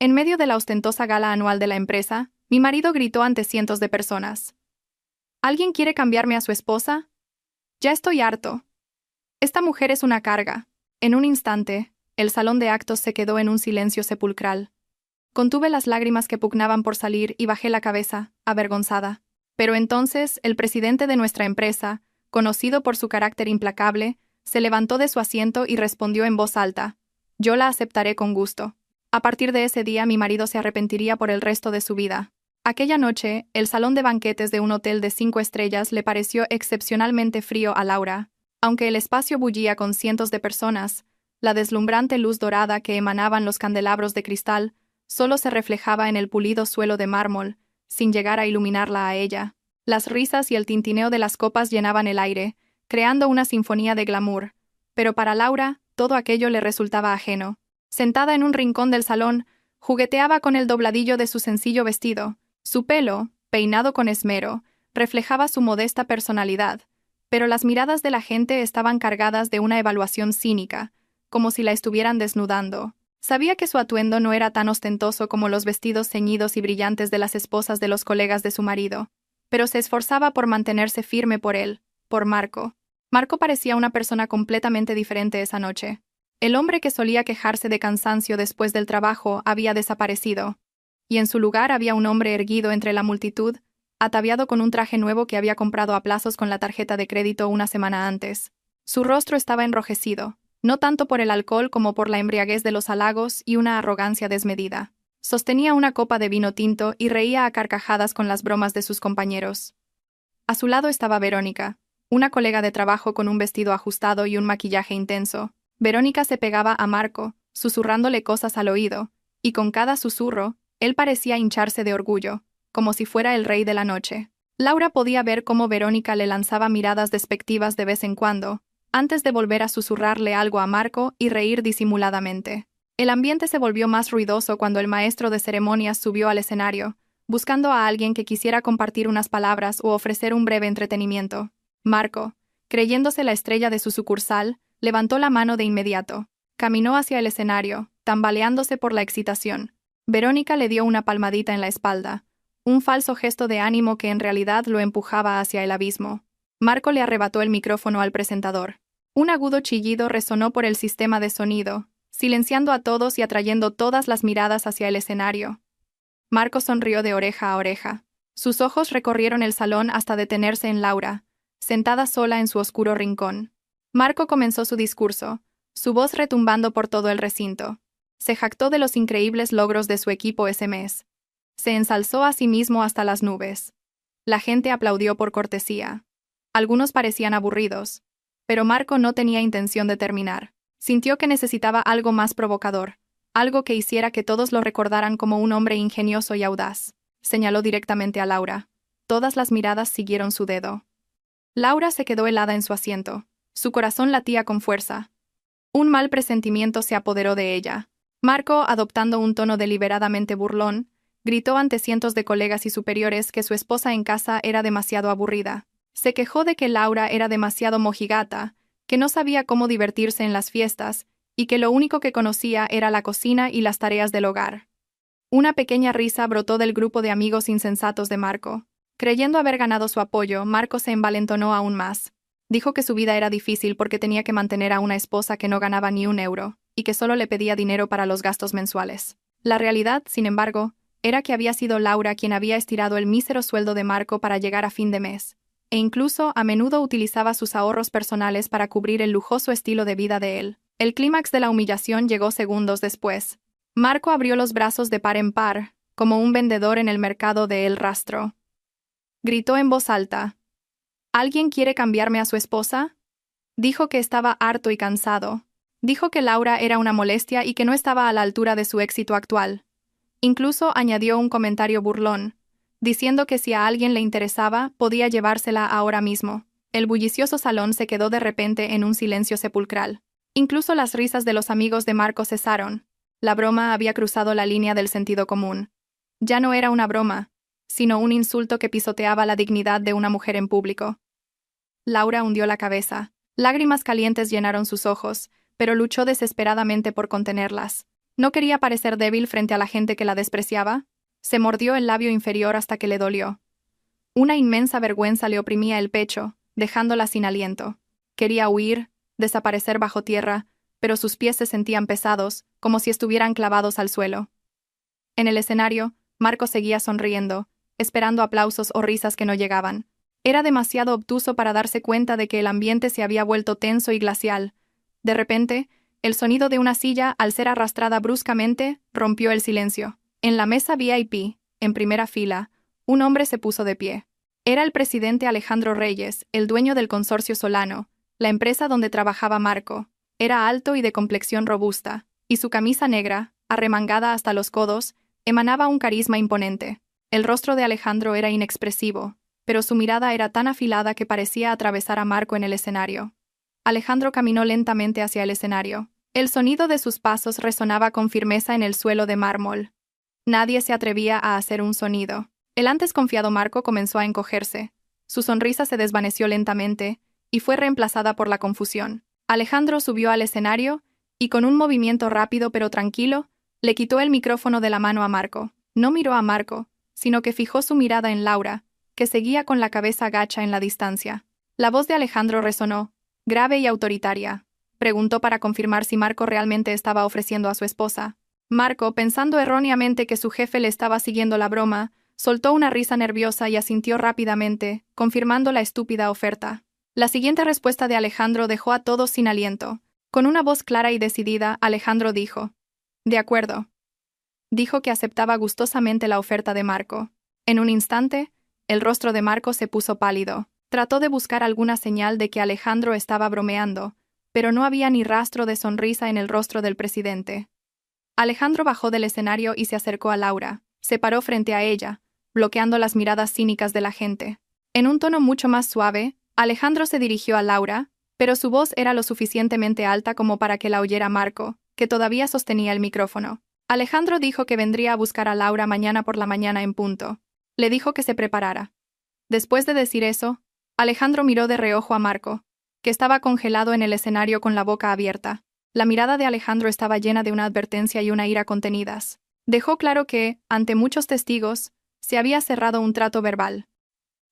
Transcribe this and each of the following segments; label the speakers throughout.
Speaker 1: En medio de la ostentosa gala anual de la empresa, mi marido gritó ante cientos de personas. ¿Alguien quiere cambiarme a su esposa? Ya estoy harto. Esta mujer es una carga. En un instante, el salón de actos se quedó en un silencio sepulcral. Contuve las lágrimas que pugnaban por salir y bajé la cabeza, avergonzada. Pero entonces, el presidente de nuestra empresa, conocido por su carácter implacable, se levantó de su asiento y respondió en voz alta: «Yo la aceptaré con gusto». A partir de ese día mi marido se arrepentiría por el resto de su vida. Aquella noche, el salón de banquetes de un hotel de 5 estrellas le pareció excepcionalmente frío a Laura. Aunque el espacio bullía con cientos de personas, la deslumbrante luz dorada que emanaban los candelabros de cristal solo se reflejaba en el pulido suelo de mármol, sin llegar a iluminarla a ella. Las risas y el tintineo de las copas llenaban el aire, creando una sinfonía de glamour, pero para Laura todo aquello le resultaba ajeno. Sentada en un rincón del salón, jugueteaba con el dobladillo de su sencillo vestido. Su pelo, peinado con esmero, reflejaba su modesta personalidad, pero las miradas de la gente estaban cargadas de una evaluación cínica, como si la estuvieran desnudando. Sabía que su atuendo no era tan ostentoso como los vestidos ceñidos y brillantes de las esposas de los colegas de su marido, pero se esforzaba por mantenerse firme por él, por Marco. Marco parecía una persona completamente diferente esa noche. El hombre que solía quejarse de cansancio después del trabajo había desaparecido, y en su lugar había un hombre erguido entre la multitud, ataviado con un traje nuevo que había comprado a plazos con la tarjeta de crédito una semana antes. Su rostro estaba enrojecido, no tanto por el alcohol como por la embriaguez de los halagos y una arrogancia desmedida. Sostenía una copa de vino tinto y reía a carcajadas con las bromas de sus compañeros. A su lado estaba Verónica, una colega de trabajo con un vestido ajustado y un maquillaje intenso. Verónica se pegaba a Marco, susurrándole cosas al oído, y con cada susurro, él parecía hincharse de orgullo, como si fuera el rey de la noche. Laura podía ver cómo Verónica le lanzaba miradas despectivas de vez en cuando, antes de volver a susurrarle algo a Marco y reír disimuladamente. El ambiente se volvió más ruidoso cuando el maestro de ceremonias subió al escenario, buscando a alguien que quisiera compartir unas palabras o ofrecer un breve entretenimiento. Marco, creyéndose la estrella de su sucursal, levantó la mano de inmediato. Caminó hacia el escenario, tambaleándose por la excitación. Verónica le dio una palmadita en la espalda, un falso gesto de ánimo que en realidad lo empujaba hacia el abismo. Marco le arrebató el micrófono al presentador. Un agudo chillido resonó por el sistema de sonido, silenciando a todos y atrayendo todas las miradas hacia el escenario. Marco sonrió de oreja a oreja. Sus ojos recorrieron el salón hasta detenerse en Laura, sentada sola en su oscuro rincón. Marco comenzó su discurso, su voz retumbando por todo el recinto. Se jactó de los increíbles logros de su equipo ese mes. Se ensalzó a sí mismo hasta las nubes. La gente aplaudió por cortesía. Algunos parecían aburridos, pero Marco no tenía intención de terminar. Sintió que necesitaba algo más provocador, algo que hiciera que todos lo recordaran como un hombre ingenioso y audaz. Señaló directamente a Laura. Todas las miradas siguieron su dedo. Laura se quedó helada en su asiento. Su corazón latía con fuerza. Un mal presentimiento se apoderó de ella. Marco, adoptando un tono deliberadamente burlón, gritó ante cientos de colegas y superiores que su esposa en casa era demasiado aburrida. Se quejó de que Laura era demasiado mojigata, que no sabía cómo divertirse en las fiestas, y que lo único que conocía era la cocina y las tareas del hogar. Una pequeña risa brotó del grupo de amigos insensatos de Marco. Creyendo haber ganado su apoyo, Marco se envalentonó aún más. Dijo que su vida era difícil porque tenía que mantener a una esposa que no ganaba ni un euro, y que solo le pedía dinero para los gastos mensuales. La realidad, sin embargo, era que había sido Laura quien había estirado el mísero sueldo de Marco para llegar a fin de mes, e incluso a menudo utilizaba sus ahorros personales para cubrir el lujoso estilo de vida de él. El clímax de la humillación llegó segundos después. Marco abrió los brazos de par en par, como un vendedor en el mercado de El Rastro. Gritó en voz alta: ¿Alguien quiere cambiarme a su esposa? Dijo que estaba harto y cansado. Dijo que Laura era una molestia y que no estaba a la altura de su éxito actual. Incluso añadió un comentario burlón, diciendo que si a alguien le interesaba, podía llevársela ahora mismo. El bullicioso salón se quedó de repente en un silencio sepulcral. Incluso las risas de los amigos de Marco cesaron. La broma había cruzado la línea del sentido común. Ya no era una broma, sino un insulto que pisoteaba la dignidad de una mujer en público. Laura hundió la cabeza. Lágrimas calientes llenaron sus ojos, pero luchó desesperadamente por contenerlas. ¿No quería parecer débil frente a la gente que la despreciaba? Se mordió el labio inferior hasta que le dolió. Una inmensa vergüenza le oprimía el pecho, dejándola sin aliento. Quería huir, desaparecer bajo tierra, pero sus pies se sentían pesados, como si estuvieran clavados al suelo. En el escenario, Marco seguía sonriendo, esperando aplausos o risas que no llegaban. Era demasiado obtuso para darse cuenta de que el ambiente se había vuelto tenso y glacial. De repente, el sonido de una silla, al ser arrastrada bruscamente, rompió el silencio. En la mesa VIP, en primera fila, un hombre se puso de pie. Era el presidente Alejandro Reyes, el dueño del Consorcio Solano, la empresa donde trabajaba Marco. Era alto y de complexión robusta, y su camisa negra, arremangada hasta los codos, emanaba un carisma imponente. El rostro de Alejandro era inexpresivo, pero su mirada era tan afilada que parecía atravesar a Marco en el escenario. Alejandro caminó lentamente hacia el escenario. El sonido de sus pasos resonaba con firmeza en el suelo de mármol. Nadie se atrevía a hacer un sonido. El antes confiado Marco comenzó a encogerse. Su sonrisa se desvaneció lentamente y fue reemplazada por la confusión. Alejandro subió al escenario y, con un movimiento rápido pero tranquilo, le quitó el micrófono de la mano a Marco. No miró a Marco, sino que fijó su mirada en Laura, que seguía con la cabeza gacha en la distancia. La voz de Alejandro resonó, grave y autoritaria. Preguntó para confirmar si Marco realmente estaba ofreciendo a su esposa. Marco, pensando erróneamente que su jefe le estaba siguiendo la broma, soltó una risa nerviosa y asintió rápidamente, confirmando la estúpida oferta. La siguiente respuesta de Alejandro dejó a todos sin aliento. Con una voz clara y decidida, Alejandro dijo: «De acuerdo». Dijo que aceptaba gustosamente la oferta de Marco. En un instante, el rostro de Marco se puso pálido. Trató de buscar alguna señal de que Alejandro estaba bromeando, pero no había ni rastro de sonrisa en el rostro del presidente. Alejandro bajó del escenario y se acercó a Laura. Se paró frente a ella, bloqueando las miradas cínicas de la gente. En un tono mucho más suave, Alejandro se dirigió a Laura, pero su voz era lo suficientemente alta como para que la oyera Marco, que todavía sostenía el micrófono. Alejandro dijo que vendría a buscar a Laura mañana por la mañana en punto. Le dijo que se preparara. Después de decir eso, Alejandro miró de reojo a Marco, que estaba congelado en el escenario con la boca abierta. La mirada de Alejandro estaba llena de una advertencia y una ira contenidas. Dejó claro que, ante muchos testigos, se había cerrado un trato verbal.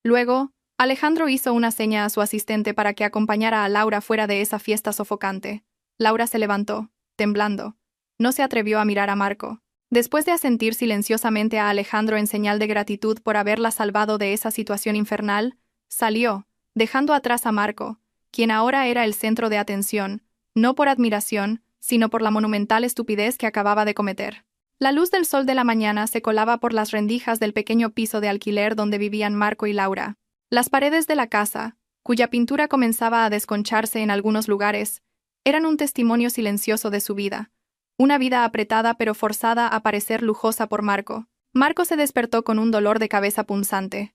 Speaker 1: Luego, Alejandro hizo una seña a su asistente para que acompañara a Laura fuera de esa fiesta sofocante. Laura se levantó, temblando. No se atrevió a mirar a Marco. Después de asentir silenciosamente a Alejandro en señal de gratitud por haberla salvado de esa situación infernal, salió, dejando atrás a Marco, quien ahora era el centro de atención, no por admiración, sino por la monumental estupidez que acababa de cometer. La luz del sol de la mañana se colaba por las rendijas del pequeño piso de alquiler donde vivían Marco y Laura. Las paredes de la casa, cuya pintura comenzaba a desconcharse en algunos lugares, eran un testimonio silencioso de su vida. Una vida apretada pero forzada a parecer lujosa por Marco. Marco se despertó con un dolor de cabeza punzante.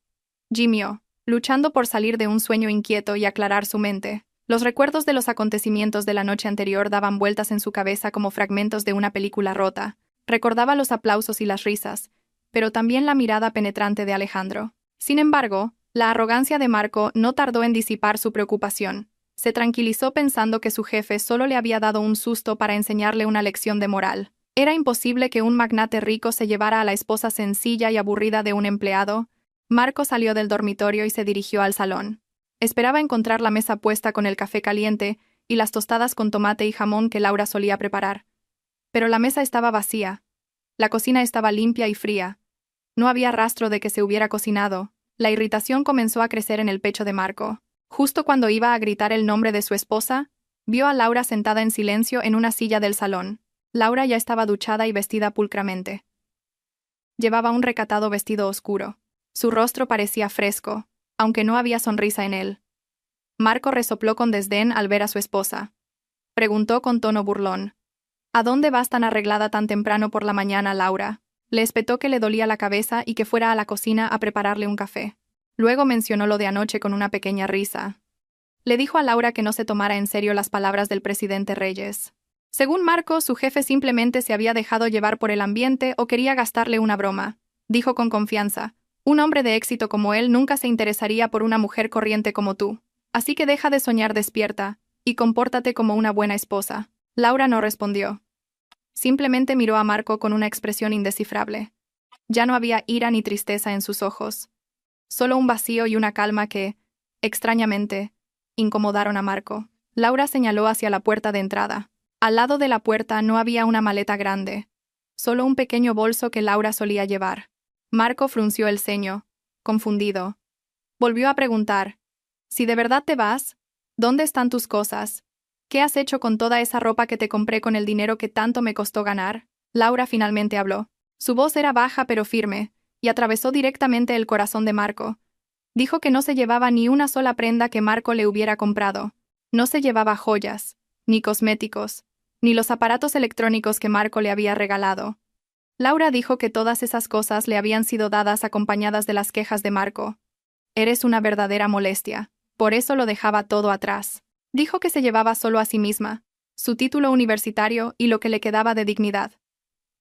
Speaker 1: Gimió, luchando por salir de un sueño inquieto y aclarar su mente. Los recuerdos de los acontecimientos de la noche anterior daban vueltas en su cabeza como fragmentos de una película rota. Recordaba los aplausos y las risas, pero también la mirada penetrante de Alejandro. Sin embargo, la arrogancia de Marco no tardó en disipar su preocupación. Se tranquilizó pensando que su jefe solo le había dado un susto para enseñarle una lección de moral. Era imposible que un magnate rico se llevara a la esposa sencilla y aburrida de un empleado. Marco salió del dormitorio y se dirigió al salón. Esperaba encontrar la mesa puesta con el café caliente y las tostadas con tomate y jamón que Laura solía preparar. Pero la mesa estaba vacía. La cocina estaba limpia y fría. No había rastro de que se hubiera cocinado. La irritación comenzó a crecer en el pecho de Marco. Justo cuando iba a gritar el nombre de su esposa, vio a Laura sentada en silencio en una silla del salón. Laura ya estaba duchada y vestida pulcramente. Llevaba un recatado vestido oscuro. Su rostro parecía fresco, aunque no había sonrisa en él. Marco resopló con desdén al ver a su esposa. Preguntó con tono burlón: «¿A dónde vas tan arreglada tan temprano por la mañana, Laura?». Le espetó que le dolía la cabeza y que fuera a la cocina a prepararle un café. Luego mencionó lo de anoche con una pequeña risa. Le dijo a Laura que no se tomara en serio las palabras del presidente Reyes. Según Marco, su jefe simplemente se había dejado llevar por el ambiente o quería gastarle una broma. Dijo con confianza: «Un hombre de éxito como él nunca se interesaría por una mujer corriente como tú. Así que deja de soñar despierta y compórtate como una buena esposa». Laura no respondió. Simplemente miró a Marco con una expresión indescifrable. Ya no había ira ni tristeza en sus ojos. Solo un vacío y una calma que, extrañamente, incomodaron a Marco. Laura señaló hacia la puerta de entrada. Al lado de la puerta no había una maleta grande, solo un pequeño bolso que Laura solía llevar. Marco frunció el ceño, confundido. Volvió a preguntar: «Si de verdad te vas, ¿dónde están tus cosas? ¿Qué has hecho con toda esa ropa que te compré con el dinero que tanto me costó ganar?» Laura finalmente habló. Su voz era baja pero firme, y atravesó directamente el corazón de Marco. Dijo que no se llevaba ni una sola prenda que Marco le hubiera comprado. No se llevaba joyas, ni cosméticos, ni los aparatos electrónicos que Marco le había regalado. Laura dijo que todas esas cosas le habían sido dadas acompañadas de las quejas de Marco. «Eres una verdadera molestia. Por eso lo dejaba todo atrás». Dijo que se llevaba solo a sí misma, su título universitario y lo que le quedaba de dignidad.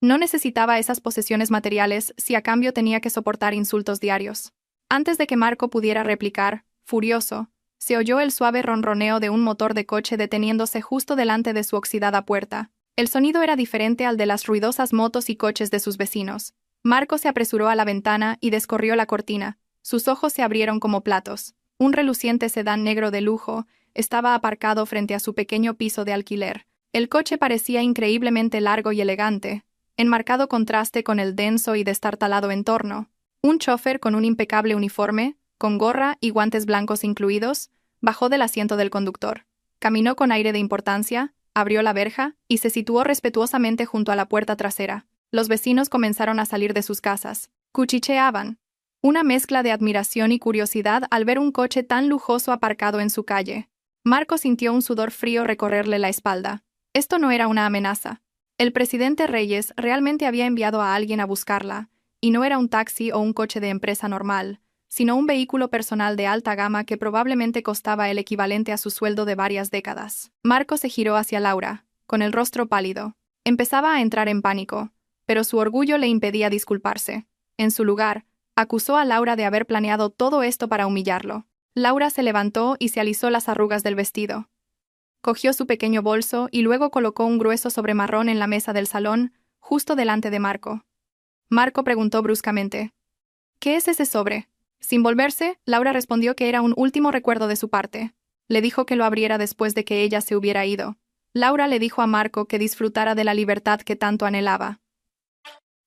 Speaker 1: No necesitaba esas posesiones materiales si a cambio tenía que soportar insultos diarios. Antes de que Marco pudiera replicar, furioso, se oyó el suave ronroneo de un motor de coche deteniéndose justo delante de su oxidada puerta. El sonido era diferente al de las ruidosas motos y coches de sus vecinos. Marco se apresuró a la ventana y descorrió la cortina. Sus ojos se abrieron como platos. Un reluciente sedán negro de lujo estaba aparcado frente a su pequeño piso de alquiler. El coche parecía increíblemente largo y elegante, en marcado contraste con el denso y destartalado entorno. Un chófer con un impecable uniforme, con gorra y guantes blancos incluidos, bajó del asiento del conductor. Caminó con aire de importancia, abrió la verja y se situó respetuosamente junto a la puerta trasera. Los vecinos comenzaron a salir de sus casas. Cuchicheaban. Una mezcla de admiración y curiosidad al ver un coche tan lujoso aparcado en su calle. Marco sintió un sudor frío recorrerle la espalda. Esto no era una amenaza. El presidente Reyes realmente había enviado a alguien a buscarla, y no era un taxi o un coche de empresa normal, sino un vehículo personal de alta gama que probablemente costaba el equivalente a su sueldo de varias décadas. Marco se giró hacia Laura, con el rostro pálido. Empezaba a entrar en pánico, pero su orgullo le impedía disculparse. En su lugar, acusó a Laura de haber planeado todo esto para humillarlo. Laura se levantó y se alisó las arrugas del vestido. Cogió su pequeño bolso y luego colocó un grueso sobre marrón en la mesa del salón, justo delante de Marco. Marco preguntó bruscamente: «¿Qué es ese sobre?». Sin volverse, Laura respondió que era un último recuerdo de su parte. Le dijo que lo abriera después de que ella se hubiera ido. Laura le dijo a Marco que disfrutara de la libertad que tanto anhelaba.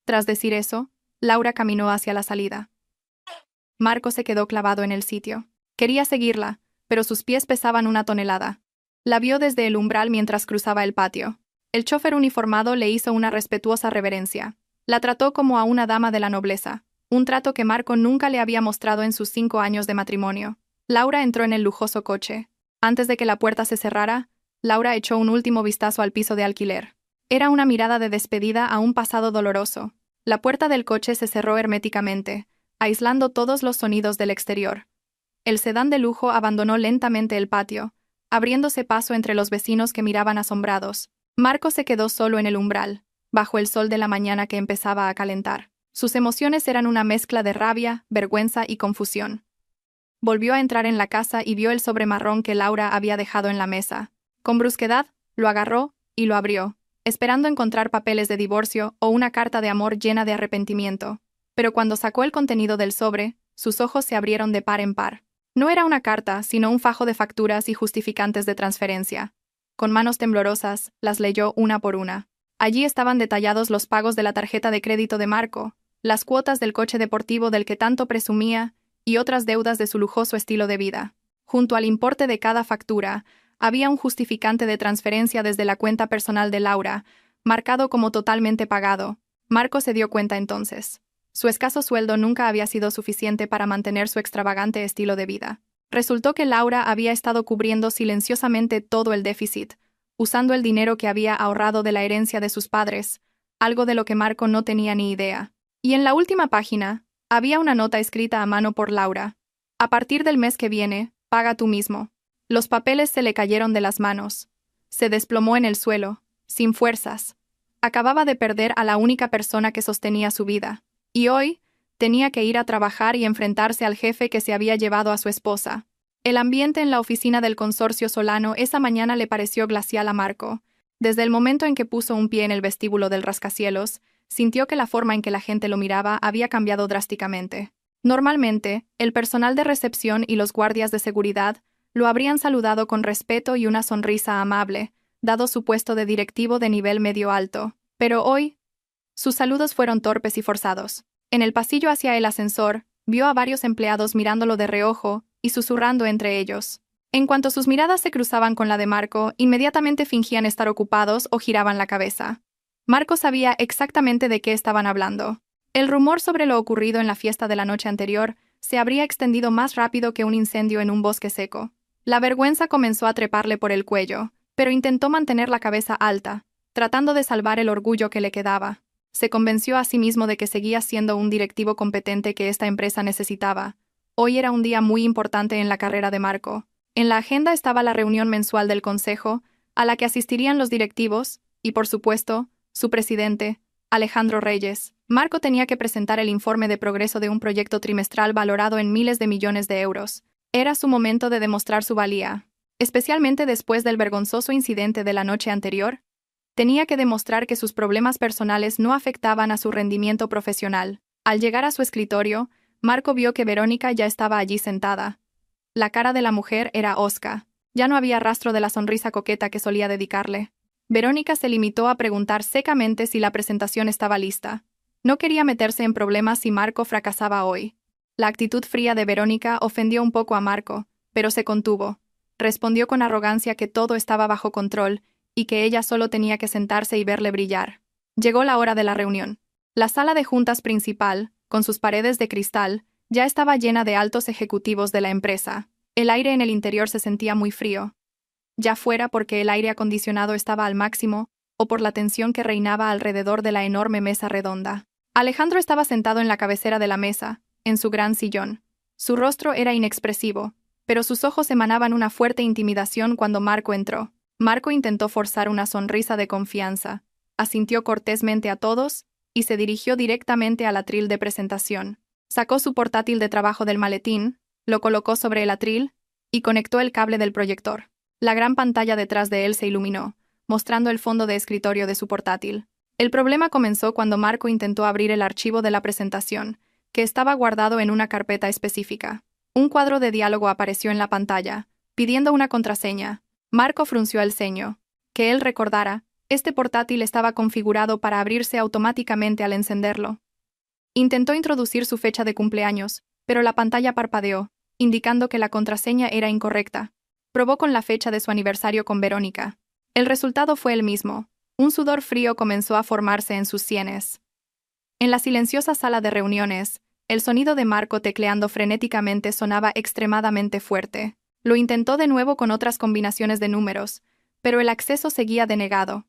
Speaker 1: Tras decir eso, Laura caminó hacia la salida. Marco se quedó clavado en el sitio. Quería seguirla, pero sus pies pesaban una tonelada. La vio desde el umbral mientras cruzaba el patio. El chófer uniformado le hizo una respetuosa reverencia. La trató como a una dama de la nobleza, un trato que Marco nunca le había mostrado en sus 5 años de matrimonio. Laura entró en el lujoso coche. Antes de que la puerta se cerrara, Laura echó un último vistazo al piso de alquiler. Era una mirada de despedida a un pasado doloroso. La puerta del coche se cerró herméticamente, aislando todos los sonidos del exterior. El sedán de lujo abandonó lentamente el patio, abriéndose paso entre los vecinos que miraban asombrados. Marco se quedó solo en el umbral, bajo el sol de la mañana que empezaba a calentar. Sus emociones eran una mezcla de rabia, vergüenza y confusión. Volvió a entrar en la casa y vio el sobre marrón que Laura había dejado en la mesa. Con brusquedad, lo agarró y lo abrió, esperando encontrar papeles de divorcio o una carta de amor llena de arrepentimiento. Pero cuando sacó el contenido del sobre, sus ojos se abrieron de par en par. No era una carta, sino un fajo de facturas y justificantes de transferencia. Con manos temblorosas, las leyó una por una. Allí estaban detallados los pagos de la tarjeta de crédito de Marco, las cuotas del coche deportivo del que tanto presumía y otras deudas de su lujoso estilo de vida. Junto al importe de cada factura, había un justificante de transferencia desde la cuenta personal de Laura, marcado como totalmente pagado. Marco se dio cuenta entonces. Su escaso sueldo nunca había sido suficiente para mantener su extravagante estilo de vida. Resultó que Laura había estado cubriendo silenciosamente todo el déficit, usando el dinero que había ahorrado de la herencia de sus padres, algo de lo que Marco no tenía ni idea. Y en la última página, había una nota escrita a mano por Laura. «A partir del mes que viene, paga tú mismo». Los papeles se le cayeron de las manos. Se desplomó en el suelo, sin fuerzas. Acababa de perder a la única persona que sostenía su vida. Y hoy, tenía que ir a trabajar y enfrentarse al jefe que se había llevado a su esposa. El ambiente en la oficina del consorcio Solano esa mañana le pareció glacial a Marco. Desde el momento en que puso un pie en el vestíbulo del rascacielos, sintió que la forma en que la gente lo miraba había cambiado drásticamente. Normalmente, el personal de recepción y los guardias de seguridad lo habrían saludado con respeto y una sonrisa amable, dado su puesto de directivo de nivel medio-alto. Pero hoy, sus saludos fueron torpes y forzados. En el pasillo hacia el ascensor, vio a varios empleados mirándolo de reojo y susurrando entre ellos. En cuanto sus miradas se cruzaban con la de Marco, inmediatamente fingían estar ocupados o giraban la cabeza. Marco sabía exactamente de qué estaban hablando. El rumor sobre lo ocurrido en la fiesta de la noche anterior se habría extendido más rápido que un incendio en un bosque seco. La vergüenza comenzó a treparle por el cuello, pero intentó mantener la cabeza alta, tratando de salvar el orgullo que le quedaba. Se convenció a sí mismo de que seguía siendo un directivo competente que esta empresa necesitaba. Hoy era un día muy importante en la carrera de Marco. En la agenda estaba la reunión mensual del consejo, a la que asistirían los directivos, y por supuesto, su presidente, Alejandro Reyes. Marco tenía que presentar el informe de progreso de un proyecto trimestral valorado en miles de millones de euros. Era su momento de demostrar su valía. Especialmente después del vergonzoso incidente de la noche anterior, tenía que demostrar que sus problemas personales no afectaban a su rendimiento profesional. Al llegar a su escritorio, Marco vio que Verónica ya estaba allí sentada. La cara de la mujer era hosca. Ya no había rastro de la sonrisa coqueta que solía dedicarle. Verónica se limitó a preguntar secamente si la presentación estaba lista. No quería meterse en problemas si Marco fracasaba hoy. La actitud fría de Verónica ofendió un poco a Marco, pero se contuvo. Respondió con arrogancia que todo estaba bajo control y que ella solo tenía que sentarse y verle brillar. Llegó la hora de la reunión. La sala de juntas principal, con sus paredes de cristal, ya estaba llena de altos ejecutivos de la empresa. El aire en el interior se sentía muy frío. Ya fuera porque el aire acondicionado estaba al máximo, o por la tensión que reinaba alrededor de la enorme mesa redonda. Alejandro estaba sentado en la cabecera de la mesa, en su gran sillón. Su rostro era inexpresivo, pero sus ojos emanaban una fuerte intimidación cuando Marco entró. Marco intentó forzar una sonrisa de confianza, asintió cortésmente a todos y se dirigió directamente al atril de presentación. Sacó su portátil de trabajo del maletín, lo colocó sobre el atril y conectó el cable del proyector. La gran pantalla detrás de él se iluminó, mostrando el fondo de escritorio de su portátil. El problema comenzó cuando Marco intentó abrir el archivo de la presentación, que estaba guardado en una carpeta específica. Un cuadro de diálogo apareció en la pantalla, pidiendo una contraseña. Marco frunció el ceño. Que él recordara, este portátil estaba configurado para abrirse automáticamente al encenderlo. Intentó introducir su fecha de cumpleaños, pero la pantalla parpadeó, indicando que la contraseña era incorrecta. Probó con la fecha de su aniversario con Verónica. El resultado fue el mismo. Un sudor frío comenzó a formarse en sus sienes. En la silenciosa sala de reuniones, el sonido de Marco tecleando frenéticamente sonaba extremadamente fuerte. Lo intentó de nuevo con otras combinaciones de números, pero el acceso seguía denegado.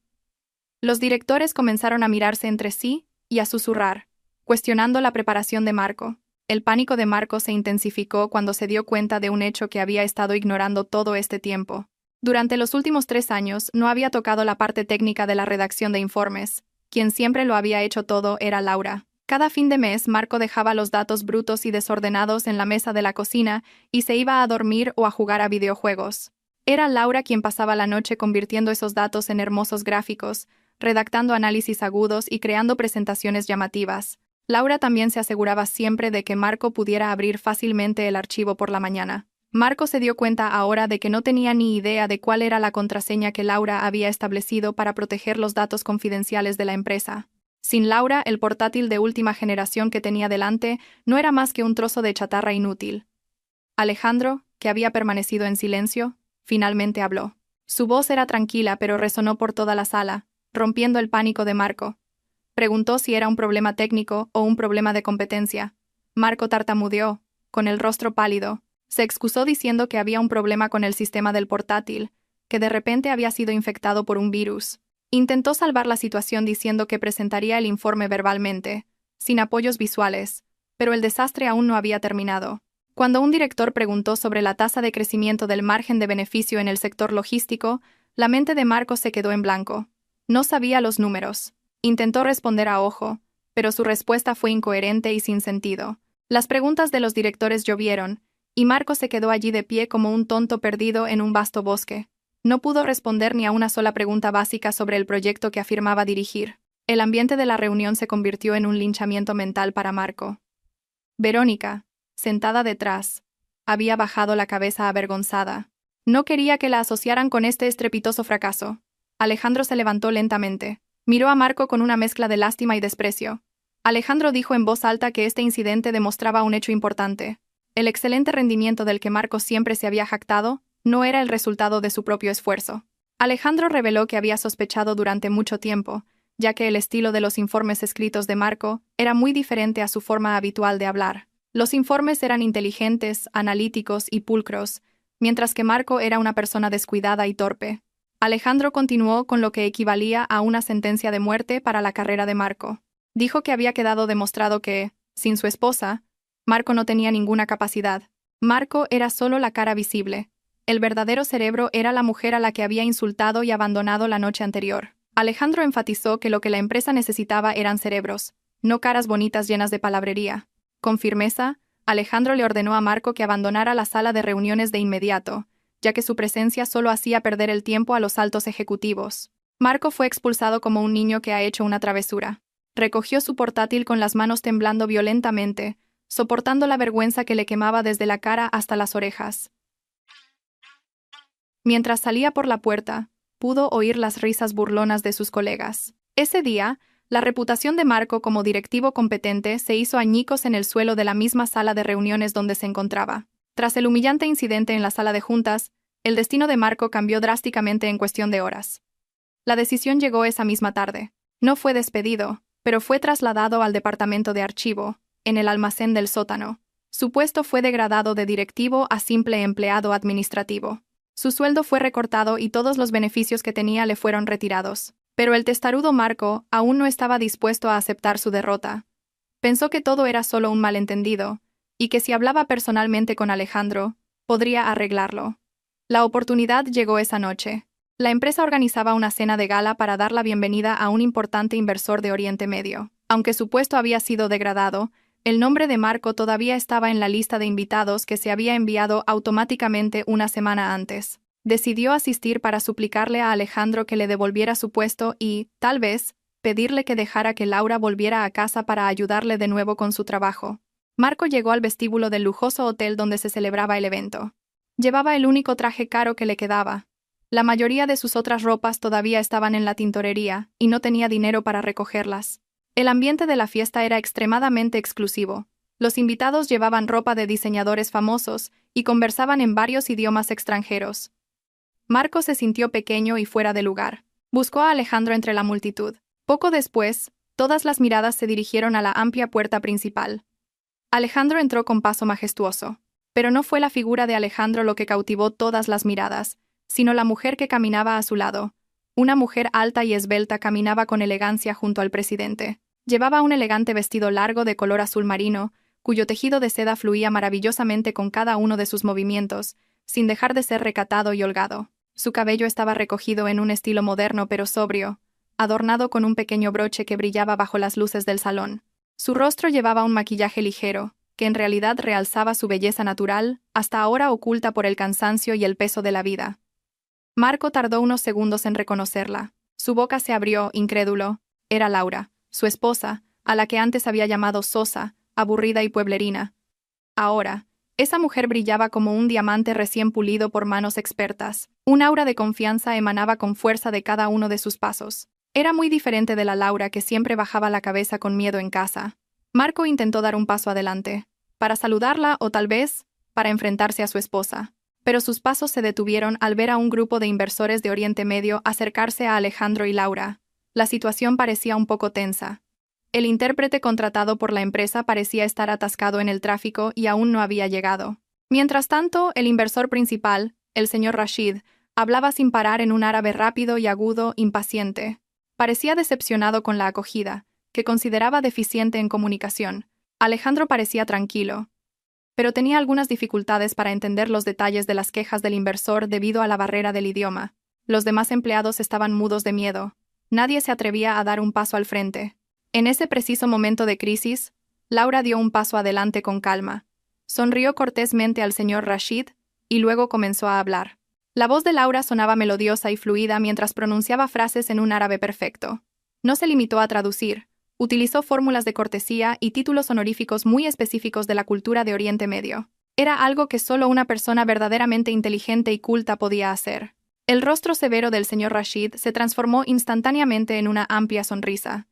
Speaker 1: Los directores comenzaron a mirarse entre sí y a susurrar, cuestionando la preparación de Marco. El pánico de Marco se intensificó cuando se dio cuenta de un hecho que había estado ignorando todo este tiempo. Durante los últimos 3 años no había tocado la parte técnica de la redacción de informes. Quien siempre lo había hecho todo era Laura. Cada fin de mes Marco dejaba los datos brutos y desordenados en la mesa de la cocina y se iba a dormir o a jugar a videojuegos. Era Laura quien pasaba la noche convirtiendo esos datos en hermosos gráficos, redactando análisis agudos y creando presentaciones llamativas. Laura también se aseguraba siempre de que Marco pudiera abrir fácilmente el archivo por la mañana. Marco se dio cuenta ahora de que no tenía ni idea de cuál era la contraseña que Laura había establecido para proteger los datos confidenciales de la empresa. Sin Laura, el portátil de última generación que tenía delante no era más que un trozo de chatarra inútil. Alejandro, que había permanecido en silencio, finalmente habló. Su voz era tranquila pero resonó por toda la sala, rompiendo el pánico de Marco. Preguntó si era un problema técnico o un problema de competencia. Marco tartamudeó, con el rostro pálido. Se excusó diciendo que había un problema con el sistema del portátil, que de repente había sido infectado por un virus. Intentó salvar la situación diciendo que presentaría el informe verbalmente, sin apoyos visuales, pero el desastre aún no había terminado. Cuando un director preguntó sobre la tasa de crecimiento del margen de beneficio en el sector logístico, la mente de Marco se quedó en blanco. No sabía los números. Intentó responder a ojo, pero su respuesta fue incoherente y sin sentido. Las preguntas de los directores llovieron, y Marco se quedó allí de pie como un tonto perdido en un vasto bosque. No pudo responder ni a una sola pregunta básica sobre el proyecto que afirmaba dirigir. El ambiente de la reunión se convirtió en un linchamiento mental para Marco. Verónica, sentada detrás, había bajado la cabeza avergonzada. No quería que la asociaran con este estrepitoso fracaso. Alejandro se levantó lentamente. Miró a Marco con una mezcla de lástima y desprecio. Alejandro dijo en voz alta que este incidente demostraba un hecho importante. El excelente rendimiento del que Marco siempre se había jactado no era el resultado de su propio esfuerzo. Alejandro reveló que había sospechado durante mucho tiempo, ya que el estilo de los informes escritos de Marco era muy diferente a su forma habitual de hablar. Los informes eran inteligentes, analíticos y pulcros, mientras que Marco era una persona descuidada y torpe. Alejandro continuó con lo que equivalía a una sentencia de muerte para la carrera de Marco. Dijo que había quedado demostrado que, sin su esposa, Marco no tenía ninguna capacidad. Marco era solo la cara visible. El verdadero cerebro era la mujer a la que había insultado y abandonado la noche anterior. Alejandro enfatizó que lo que la empresa necesitaba eran cerebros, no caras bonitas llenas de palabrería. Con firmeza, Alejandro le ordenó a Marco que abandonara la sala de reuniones de inmediato, ya que su presencia solo hacía perder el tiempo a los altos ejecutivos. Marco fue expulsado como un niño que ha hecho una travesura. Recogió su portátil con las manos temblando violentamente, soportando la vergüenza que le quemaba desde la cara hasta las orejas. Mientras salía por la puerta, pudo oír las risas burlonas de sus colegas. Ese día, la reputación de Marco como directivo competente se hizo añicos en el suelo de la misma sala de reuniones donde se encontraba. Tras el humillante incidente en la sala de juntas, el destino de Marco cambió drásticamente en cuestión de horas. La decisión llegó esa misma tarde. No fue despedido, pero fue trasladado al departamento de archivo, en el almacén del sótano. Su puesto fue degradado de directivo a simple empleado administrativo. Su sueldo fue recortado y todos los beneficios que tenía le fueron retirados. Pero el testarudo Marco aún no estaba dispuesto a aceptar su derrota. Pensó que todo era solo un malentendido, y que si hablaba personalmente con Alejandro, podría arreglarlo. La oportunidad llegó esa noche. La empresa organizaba una cena de gala para dar la bienvenida a un importante inversor de Oriente Medio. Aunque su puesto había sido degradado, el nombre de Marco todavía estaba en la lista de invitados que se había enviado automáticamente una semana antes. Decidió asistir para suplicarle a Alejandro que le devolviera su puesto y, tal vez, pedirle que dejara que Laura volviera a casa para ayudarle de nuevo con su trabajo. Marco llegó al vestíbulo del lujoso hotel donde se celebraba el evento. Llevaba el único traje caro que le quedaba. La mayoría de sus otras ropas todavía estaban en la tintorería y no tenía dinero para recogerlas. El ambiente de la fiesta era extremadamente exclusivo. Los invitados llevaban ropa de diseñadores famosos y conversaban en varios idiomas extranjeros. Marco se sintió pequeño y fuera de lugar. Buscó a Alejandro entre la multitud. Poco después, todas las miradas se dirigieron a la amplia puerta principal. Alejandro entró con paso majestuoso. Pero no fue la figura de Alejandro lo que cautivó todas las miradas, sino la mujer que caminaba a su lado. Una mujer alta y esbelta caminaba con elegancia junto al presidente. Llevaba un elegante vestido largo de color azul marino, cuyo tejido de seda fluía maravillosamente con cada uno de sus movimientos, sin dejar de ser recatado y holgado. Su cabello estaba recogido en un estilo moderno pero sobrio, adornado con un pequeño broche que brillaba bajo las luces del salón. Su rostro llevaba un maquillaje ligero, que en realidad realzaba su belleza natural, hasta ahora oculta por el cansancio y el peso de la vida. Marco tardó unos segundos en reconocerla. Su boca se abrió, incrédulo. Era Laura, su esposa, a la que antes había llamado sosa, aburrida y pueblerina. Ahora, esa mujer brillaba como un diamante recién pulido por manos expertas. Un aura de confianza emanaba con fuerza de cada uno de sus pasos. Era muy diferente de la Laura que siempre bajaba la cabeza con miedo en casa. Marco intentó dar un paso adelante, para saludarla o tal vez, para enfrentarse a su esposa. Pero sus pasos se detuvieron al ver a un grupo de inversores de Oriente Medio acercarse a Alejandro y Laura. La situación parecía un poco tensa. El intérprete contratado por la empresa parecía estar atascado en el tráfico y aún no había llegado. Mientras tanto, el inversor principal, el señor Rashid, hablaba sin parar en un árabe rápido y agudo, impaciente. Parecía decepcionado con la acogida, que consideraba deficiente en comunicación. Alejandro parecía tranquilo, pero tenía algunas dificultades para entender los detalles de las quejas del inversor debido a la barrera del idioma. Los demás empleados estaban mudos de miedo. Nadie se atrevía a dar un paso al frente. En ese preciso momento de crisis, Laura dio un paso adelante con calma. Sonrió cortésmente al señor Rashid y luego comenzó a hablar. La voz de Laura sonaba melodiosa y fluida mientras pronunciaba frases en un árabe perfecto. No se limitó a traducir, utilizó fórmulas de cortesía y títulos honoríficos muy específicos de la cultura de Oriente Medio. Era algo que solo una persona verdaderamente inteligente y culta podía hacer. El rostro severo del señor Rashid se transformó instantáneamente en una amplia sonrisa.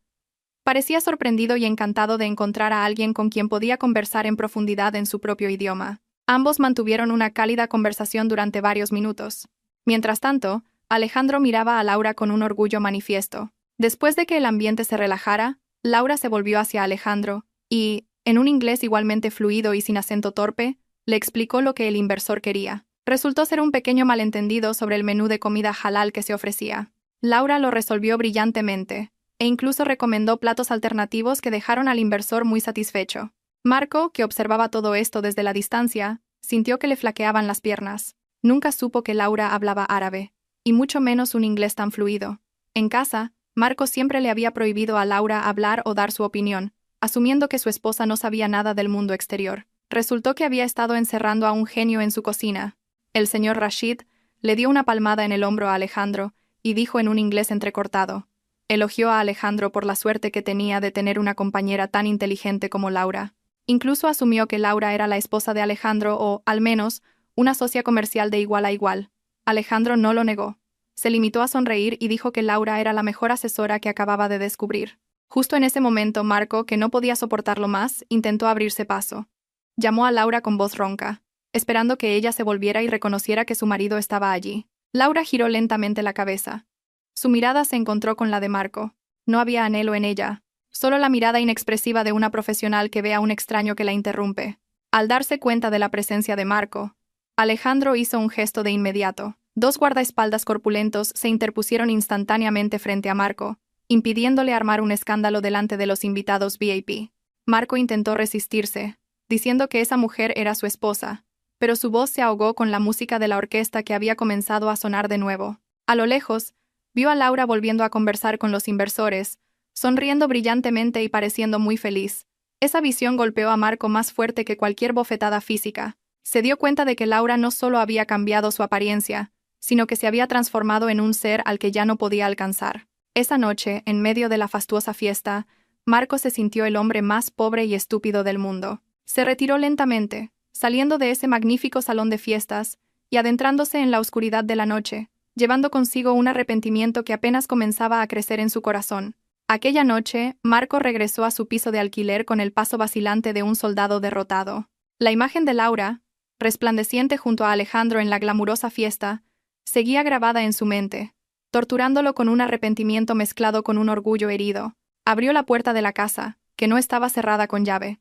Speaker 1: Parecía sorprendido y encantado de encontrar a alguien con quien podía conversar en profundidad en su propio idioma. Ambos mantuvieron una cálida conversación durante varios minutos. Mientras tanto, Alejandro miraba a Laura con un orgullo manifiesto. Después de que el ambiente se relajara, Laura se volvió hacia Alejandro y, en un inglés igualmente fluido y sin acento torpe, le explicó lo que el inversor quería. Resultó ser un pequeño malentendido sobre el menú de comida halal que se ofrecía. Laura lo resolvió brillantemente, e incluso recomendó platos alternativos que dejaron al inversor muy satisfecho. Marco, que observaba todo esto desde la distancia, sintió que le flaqueaban las piernas. Nunca supo que Laura hablaba árabe, y mucho menos un inglés tan fluido. En casa, Marco siempre le había prohibido a Laura hablar o dar su opinión, asumiendo que su esposa no sabía nada del mundo exterior. Resultó que había estado encerrando a un genio en su cocina. El señor Rashid le dio una palmada en el hombro a Alejandro y dijo en un inglés entrecortado. Elogió a Alejandro por la suerte que tenía de tener una compañera tan inteligente como Laura. Incluso asumió que Laura era la esposa de Alejandro o, al menos, una socia comercial de igual a igual. Alejandro no lo negó. Se limitó a sonreír y dijo que Laura era la mejor asesora que acababa de descubrir. Justo en ese momento, Marco, que no podía soportarlo más, intentó abrirse paso. Llamó a Laura con voz ronca, esperando que ella se volviera y reconociera que su marido estaba allí. Laura giró lentamente la cabeza. Su mirada se encontró con la de Marco. No había anhelo en ella, solo la mirada inexpresiva de una profesional que ve a un extraño que la interrumpe. Al darse cuenta de la presencia de Marco, Alejandro hizo un gesto de inmediato. Dos guardaespaldas corpulentos se interpusieron instantáneamente frente a Marco, impidiéndole armar un escándalo delante de los invitados VIP. Marco intentó resistirse, diciendo que esa mujer era su esposa, pero su voz se ahogó con la música de la orquesta que había comenzado a sonar de nuevo. A lo lejos, vio a Laura volviendo a conversar con los inversores, sonriendo brillantemente y pareciendo muy feliz. Esa visión golpeó a Marco más fuerte que cualquier bofetada física. Se dio cuenta de que Laura no solo había cambiado su apariencia, sino que se había transformado en un ser al que ya no podía alcanzar. Esa noche, en medio de la fastuosa fiesta, Marco se sintió el hombre más pobre y estúpido del mundo. Se retiró lentamente, saliendo de ese magnífico salón de fiestas y adentrándose en la oscuridad de la noche, llevando consigo un arrepentimiento que apenas comenzaba a crecer en su corazón. Aquella noche, Marco regresó a su piso de alquiler con el paso vacilante de un soldado derrotado. La imagen de Laura, resplandeciente junto a Alejandro en la glamurosa fiesta, seguía grabada en su mente, torturándolo con un arrepentimiento mezclado con un orgullo herido. Abrió la puerta de la casa, que no estaba cerrada con llave.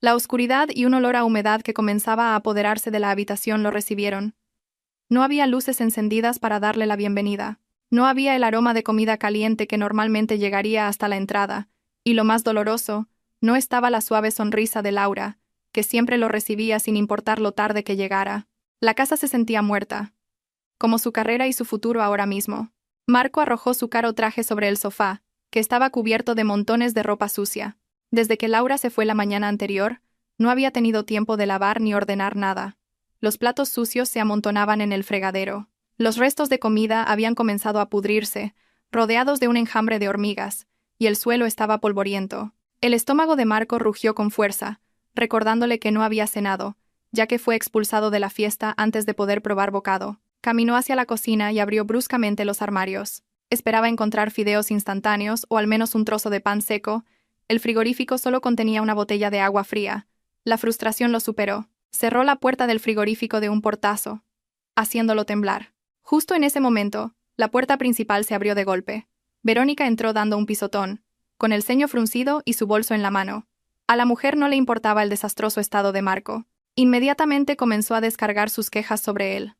Speaker 1: La oscuridad y un olor a humedad que comenzaba a apoderarse de la habitación lo recibieron. No había luces encendidas para darle la bienvenida. No había el aroma de comida caliente que normalmente llegaría hasta la entrada, y lo más doloroso, no estaba la suave sonrisa de Laura, que siempre lo recibía sin importar lo tarde que llegara. La casa se sentía muerta, como su carrera y su futuro ahora mismo. Marco arrojó su caro traje sobre el sofá, que estaba cubierto de montones de ropa sucia. Desde que Laura se fue la mañana anterior, no había tenido tiempo de lavar ni ordenar nada. Los platos sucios se amontonaban en el fregadero. Los restos de comida habían comenzado a pudrirse, rodeados de un enjambre de hormigas, y el suelo estaba polvoriento. El estómago de Marco rugió con fuerza, recordándole que no había cenado, ya que fue expulsado de la fiesta antes de poder probar bocado. Caminó hacia la cocina y abrió bruscamente los armarios. Esperaba encontrar fideos instantáneos o al menos un trozo de pan seco. El frigorífico solo contenía una botella de agua fría. La frustración lo superó. Cerró la puerta del frigorífico de un portazo, haciéndolo temblar. Justo en ese momento, la puerta principal se abrió de golpe. Verónica entró dando un pisotón, con el ceño fruncido y su bolso en la mano. A la mujer no le importaba el desastroso estado de Marco. Inmediatamente comenzó a descargar sus quejas sobre él.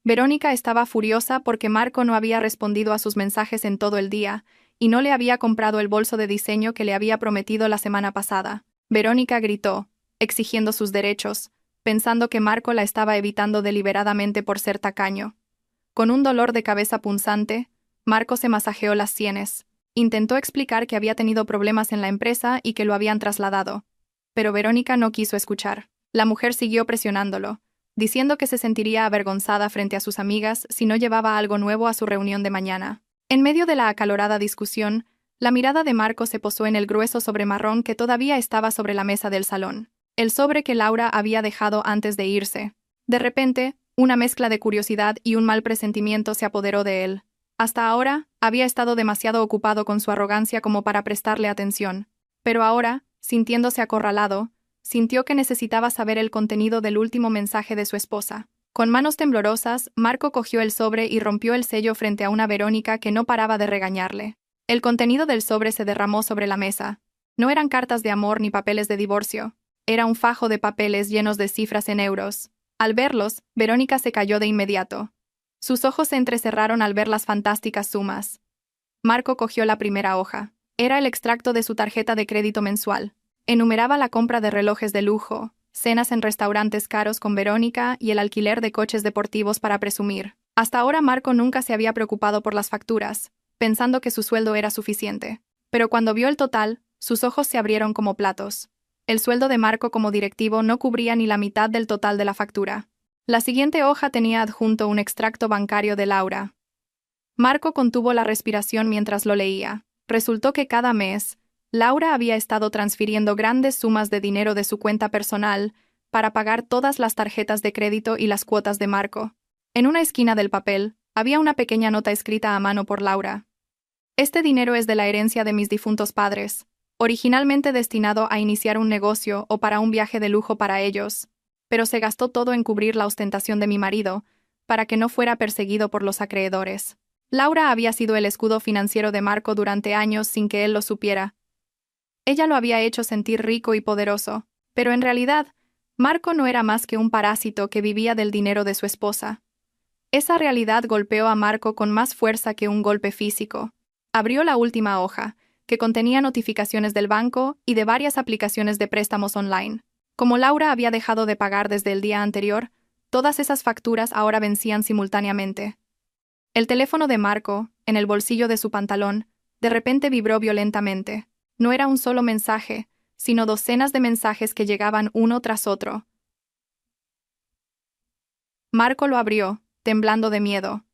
Speaker 1: Verónica estaba furiosa porque Marco no había respondido a sus mensajes en todo el día y no le había comprado el bolso de diseño que le había prometido la semana pasada. Verónica gritó, exigiendo sus derechos, pensando que Marco la estaba evitando deliberadamente por ser tacaño. Con un dolor de cabeza punzante, Marco se masajeó las sienes. Intentó explicar que había tenido problemas en la empresa y que lo habían trasladado. Pero Verónica no quiso escuchar. La mujer siguió presionándolo, diciendo que se sentiría avergonzada frente a sus amigas si no llevaba algo nuevo a su reunión de mañana. En medio de la acalorada discusión, la mirada de Marco se posó en el grueso sobre marrón que todavía estaba sobre la mesa del salón, el sobre que Laura había dejado antes de irse. De repente, una mezcla de curiosidad y un mal presentimiento se apoderó de él. Hasta ahora, había estado demasiado ocupado con su arrogancia como para prestarle atención, pero ahora, sintiéndose acorralado, sintió que necesitaba saber el contenido del último mensaje de su esposa. Con manos temblorosas, Marco cogió el sobre y rompió el sello frente a una Verónica que no paraba de regañarle. El contenido del sobre se derramó sobre la mesa. No eran cartas de amor ni papeles de divorcio. Era un fajo de papeles llenos de cifras en euros. Al verlos, Verónica se cayó de inmediato. Sus ojos se entrecerraron al ver las fantásticas sumas. Marco cogió la primera hoja. Era el extracto de su tarjeta de crédito mensual. Enumeraba la compra de relojes de lujo, cenas en restaurantes caros con Verónica y el alquiler de coches deportivos para presumir. Hasta ahora Marco nunca se había preocupado por las facturas, pensando que su sueldo era suficiente. Pero cuando vio el total, sus ojos se abrieron como platos. El sueldo de Marco como directivo no cubría ni la mitad del total de la factura. La siguiente hoja tenía adjunto un extracto bancario de Laura. Marco contuvo la respiración mientras lo leía. Resultó que cada mes, Laura había estado transfiriendo grandes sumas de dinero de su cuenta personal para pagar todas las tarjetas de crédito y las cuotas de Marco. En una esquina del papel, había una pequeña nota escrita a mano por Laura. Este dinero es de la herencia de mis difuntos padres, originalmente destinado a iniciar un negocio o para un viaje de lujo para ellos, pero se gastó todo en cubrir la ostentación de mi marido, para que no fuera perseguido por los acreedores. Laura había sido el escudo financiero de Marco durante años sin que él lo supiera. Ella lo había hecho sentir rico y poderoso, pero en realidad, Marco no era más que un parásito que vivía del dinero de su esposa. Esa realidad golpeó a Marco con más fuerza que un golpe físico. Abrió la última hoja, que contenía notificaciones del banco y de varias aplicaciones de préstamos online. Como Laura había dejado de pagar desde el día anterior, todas esas facturas ahora vencían simultáneamente. El teléfono de Marco, en el bolsillo de su pantalón, de repente vibró violentamente. No era un solo mensaje, sino docenas de mensajes que llegaban uno tras otro. Marco lo abrió, temblando de miedo.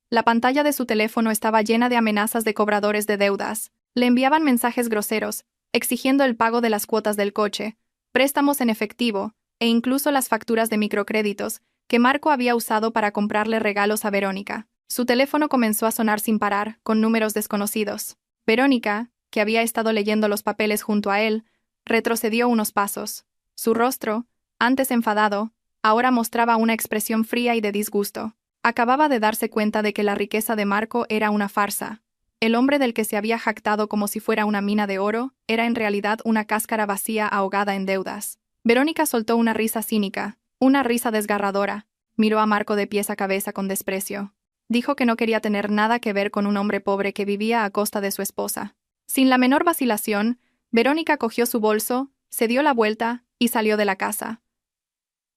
Speaker 1: La pantalla de su teléfono estaba llena de amenazas de cobradores de deudas. Le enviaban mensajes groseros, exigiendo el pago de las cuotas del coche, préstamos en efectivo, e incluso las facturas de microcréditos, que Marco había usado para comprarle regalos a Verónica. Su teléfono comenzó a sonar sin parar, con números desconocidos. Verónica, que había estado leyendo los papeles junto a él, retrocedió unos pasos. Su rostro, antes enfadado, ahora mostraba una expresión fría y de disgusto. Acababa de darse cuenta de que la riqueza de Marco era una farsa. El hombre del que se había jactado como si fuera una mina de oro, era en realidad una cáscara vacía ahogada en deudas. Verónica soltó una risa cínica, una risa desgarradora. Miró a Marco de pies a cabeza con desprecio. Dijo que no quería tener nada que ver con un hombre pobre que vivía a costa de su esposa. Sin la menor vacilación, Verónica cogió su bolso, se dio la vuelta y salió de la casa.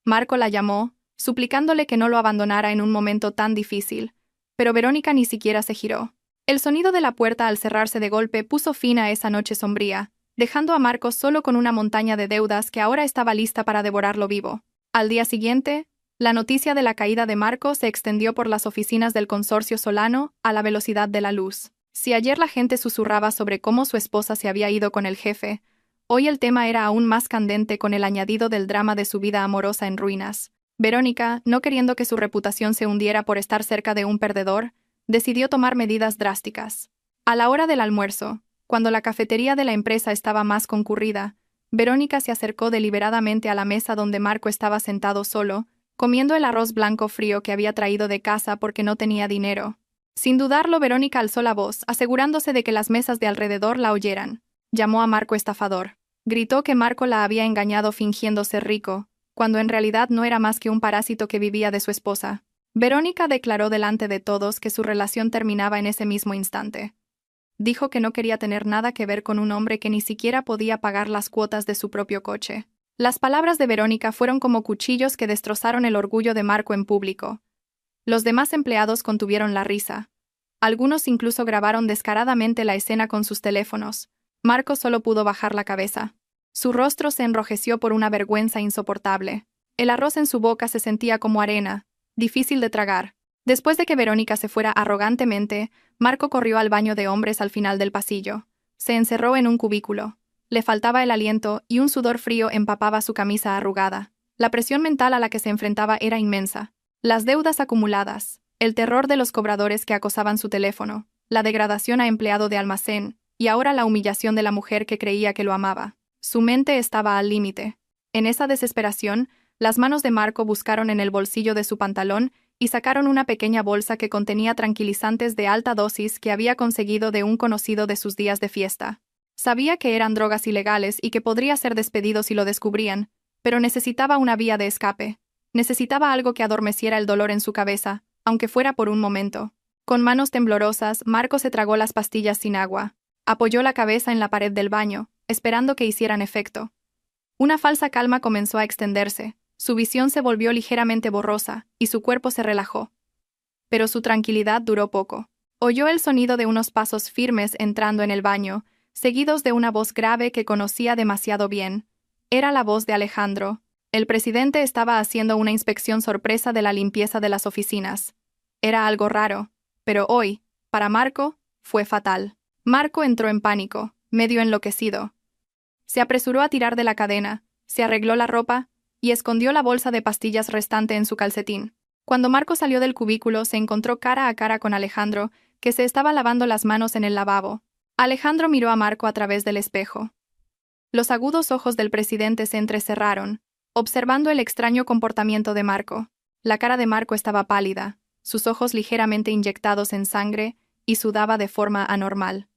Speaker 1: Marco la llamó, suplicándole que no lo abandonara en un momento tan difícil, pero Verónica ni siquiera se giró. El sonido de la puerta al cerrarse de golpe puso fin a esa noche sombría, dejando a Marco solo con una montaña de deudas que ahora estaba lista para devorarlo vivo. Al día siguiente, la noticia de la caída de Marco se extendió por las oficinas del consorcio Solano a la velocidad de la luz. Si ayer la gente susurraba sobre cómo su esposa se había ido con el jefe, hoy el tema era aún más candente con el añadido del drama de su vida amorosa en ruinas. Verónica, no queriendo que su reputación se hundiera por estar cerca de un perdedor, decidió tomar medidas drásticas. A la hora del almuerzo, cuando la cafetería de la empresa estaba más concurrida, Verónica se acercó deliberadamente a la mesa donde Marco estaba sentado solo, comiendo el arroz blanco frío que había traído de casa porque no tenía dinero. Sin dudarlo, Verónica alzó la voz, asegurándose de que las mesas de alrededor la oyeran. Llamó a Marco estafador. Gritó que Marco la había engañado fingiendo ser rico, cuando en realidad no era más que un parásito que vivía de su esposa. Verónica declaró delante de todos que su relación terminaba en ese mismo instante. Dijo que no quería tener nada que ver con un hombre que ni siquiera podía pagar las cuotas de su propio coche. Las palabras de Verónica fueron como cuchillos que destrozaron el orgullo de Marco en público. Los demás empleados contuvieron la risa. Algunos incluso grabaron descaradamente la escena con sus teléfonos. Marco solo pudo bajar la cabeza. Su rostro se enrojeció por una vergüenza insoportable. El arroz en su boca se sentía como arena, difícil de tragar. Después de que Verónica se fuera arrogantemente, Marco corrió al baño de hombres al final del pasillo. Se encerró en un cubículo. Le faltaba el aliento y un sudor frío empapaba su camisa arrugada. La presión mental a la que se enfrentaba era inmensa. Las deudas acumuladas, el terror de los cobradores que acosaban su teléfono, la degradación a empleado de almacén, y ahora la humillación de la mujer que creía que lo amaba. Su mente estaba al límite. En esa desesperación, las manos de Marco buscaron en el bolsillo de su pantalón y sacaron una pequeña bolsa que contenía tranquilizantes de alta dosis que había conseguido de un conocido de sus días de fiesta. Sabía que eran drogas ilegales y que podría ser despedido si lo descubrían, pero necesitaba una vía de escape. Necesitaba algo que adormeciera el dolor en su cabeza, aunque fuera por un momento. Con manos temblorosas, Marco se tragó las pastillas sin agua. Apoyó la cabeza en la pared del baño, esperando que hicieran efecto. Una falsa calma comenzó a extenderse, su visión se volvió ligeramente borrosa, y su cuerpo se relajó. Pero su tranquilidad duró poco. Oyó el sonido de unos pasos firmes entrando en el baño, seguidos de una voz grave que conocía demasiado bien. Era la voz de Alejandro. El presidente estaba haciendo una inspección sorpresa de la limpieza de las oficinas. Era algo raro, pero hoy, para Marco, fue fatal. Marco entró en pánico, medio enloquecido. Se apresuró a tirar de la cadena, se arregló la ropa y escondió la bolsa de pastillas restante en su calcetín. Cuando Marco salió del cubículo, se encontró cara a cara con Alejandro, que se estaba lavando las manos en el lavabo. Alejandro miró a Marco a través del espejo. Los agudos ojos del presidente se entrecerraron, observando el extraño comportamiento de Marco. La cara de Marco estaba pálida, sus ojos ligeramente inyectados en sangre, y sudaba de forma anormal.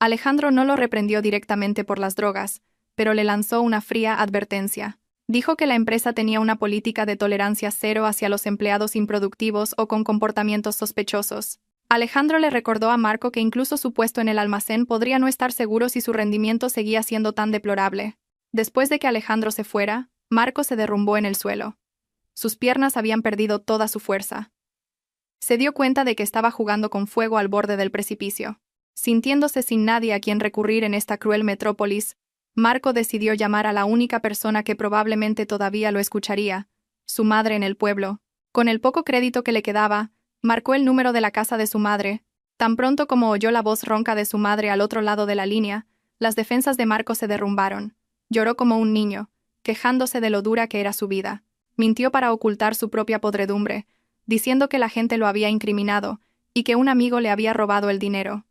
Speaker 1: Alejandro no lo reprendió directamente por las drogas, pero le lanzó una fría advertencia. Dijo que la empresa tenía una política de tolerancia cero hacia los empleados improductivos o con comportamientos sospechosos. Alejandro le recordó a Marco que incluso su puesto en el almacén podría no estar seguro si su rendimiento seguía siendo tan deplorable. Después de que Alejandro se fuera, Marco se derrumbó en el suelo. Sus piernas habían perdido toda su fuerza. Se dio cuenta de que estaba jugando con fuego al borde del precipicio. Sintiéndose sin nadie a quien recurrir en esta cruel metrópolis, Marco decidió llamar a la única persona que probablemente todavía lo escucharía, su madre en el pueblo. Con el poco crédito que le quedaba, marcó el número de la casa de su madre. Tan pronto como oyó la voz ronca de su madre al otro lado de la línea, las defensas de Marco se derrumbaron. Lloró como un niño, quejándose de lo dura que era su vida. Mintió para ocultar su propia podredumbre, diciendo que la gente lo había incriminado y que un amigo le había robado el dinero.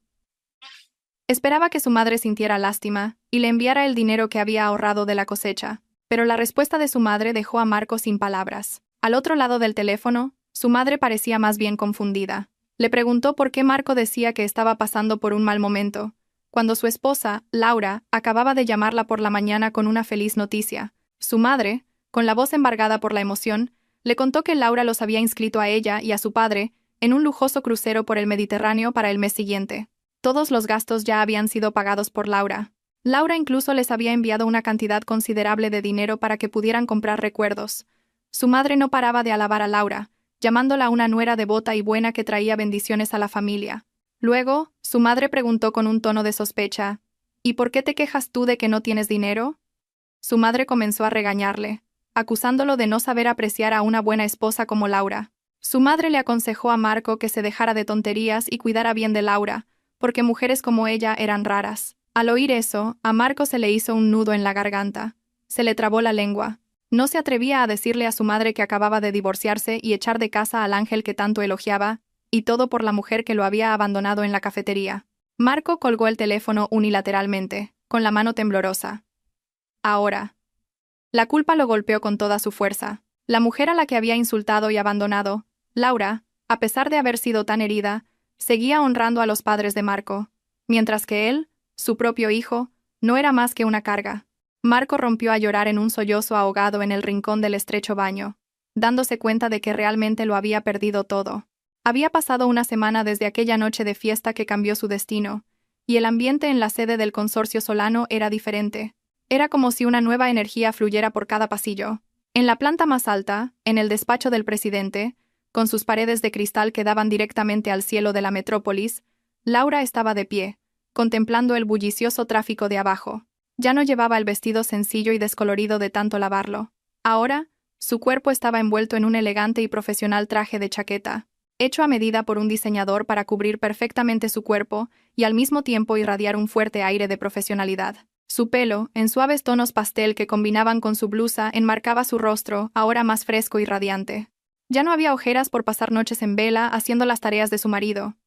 Speaker 1: Esperaba que su madre sintiera lástima y le enviara el dinero que había ahorrado de la cosecha, pero la respuesta de su madre dejó a Marco sin palabras. Al otro lado del teléfono, su madre parecía más bien confundida. Le preguntó por qué Marco decía que estaba pasando por un mal momento, cuando su esposa, Laura, acababa de llamarla por la mañana con una feliz noticia. Su madre, con la voz embargada por la emoción, le contó que Laura los había inscrito a ella y a su padre en un lujoso crucero por el Mediterráneo para el mes siguiente. Todos los gastos ya habían sido pagados por Laura. Laura incluso les había enviado una cantidad considerable de dinero para que pudieran comprar recuerdos. Su madre no paraba de alabar a Laura, llamándola una nuera devota y buena que traía bendiciones a la familia. Luego, su madre preguntó con un tono de sospecha, ¿y por qué te quejas tú de que no tienes dinero? Su madre comenzó a regañarle, acusándolo de no saber apreciar a una buena esposa como Laura. Su madre le aconsejó a Marco que se dejara de tonterías y cuidara bien de Laura, porque mujeres como ella eran raras. Al oír eso, a Marco se le hizo un nudo en la garganta. Se le trabó la lengua. No se atrevía a decirle a su madre que acababa de divorciarse y echar de casa al ángel que tanto elogiaba, y todo por la mujer que lo había abandonado en la cafetería. Marco colgó el teléfono unilateralmente, con la mano temblorosa. Ahora. La culpa lo golpeó con toda su fuerza. La mujer a la que había insultado y abandonado, Laura, a pesar de haber sido tan herida, seguía honrando a los padres de Marco, mientras que él, su propio hijo, no era más que una carga. Marco rompió a llorar en un sollozo ahogado en el rincón del estrecho baño, dándose cuenta de que realmente lo había perdido todo. Había pasado una semana desde aquella noche de fiesta que cambió su destino, y el ambiente en la sede del consorcio Solano era diferente. Era como si una nueva energía fluyera por cada pasillo. En la planta más alta, en el despacho del presidente, con sus paredes de cristal que daban directamente al cielo de la metrópolis, Laura estaba de pie, contemplando el bullicioso tráfico de abajo. Ya no llevaba el vestido sencillo y descolorido de tanto lavarlo. Ahora, Su cuerpo estaba envuelto en un elegante y profesional traje de chaqueta, hecho a medida por un diseñador para cubrir perfectamente su cuerpo y al mismo tiempo irradiar un fuerte aire de profesionalidad. Su pelo, en suaves tonos pastel que combinaban con su blusa, enmarcaba su rostro, ahora más fresco y radiante. Ya no había ojeras por pasar noches en vela haciendo las tareas de su marido,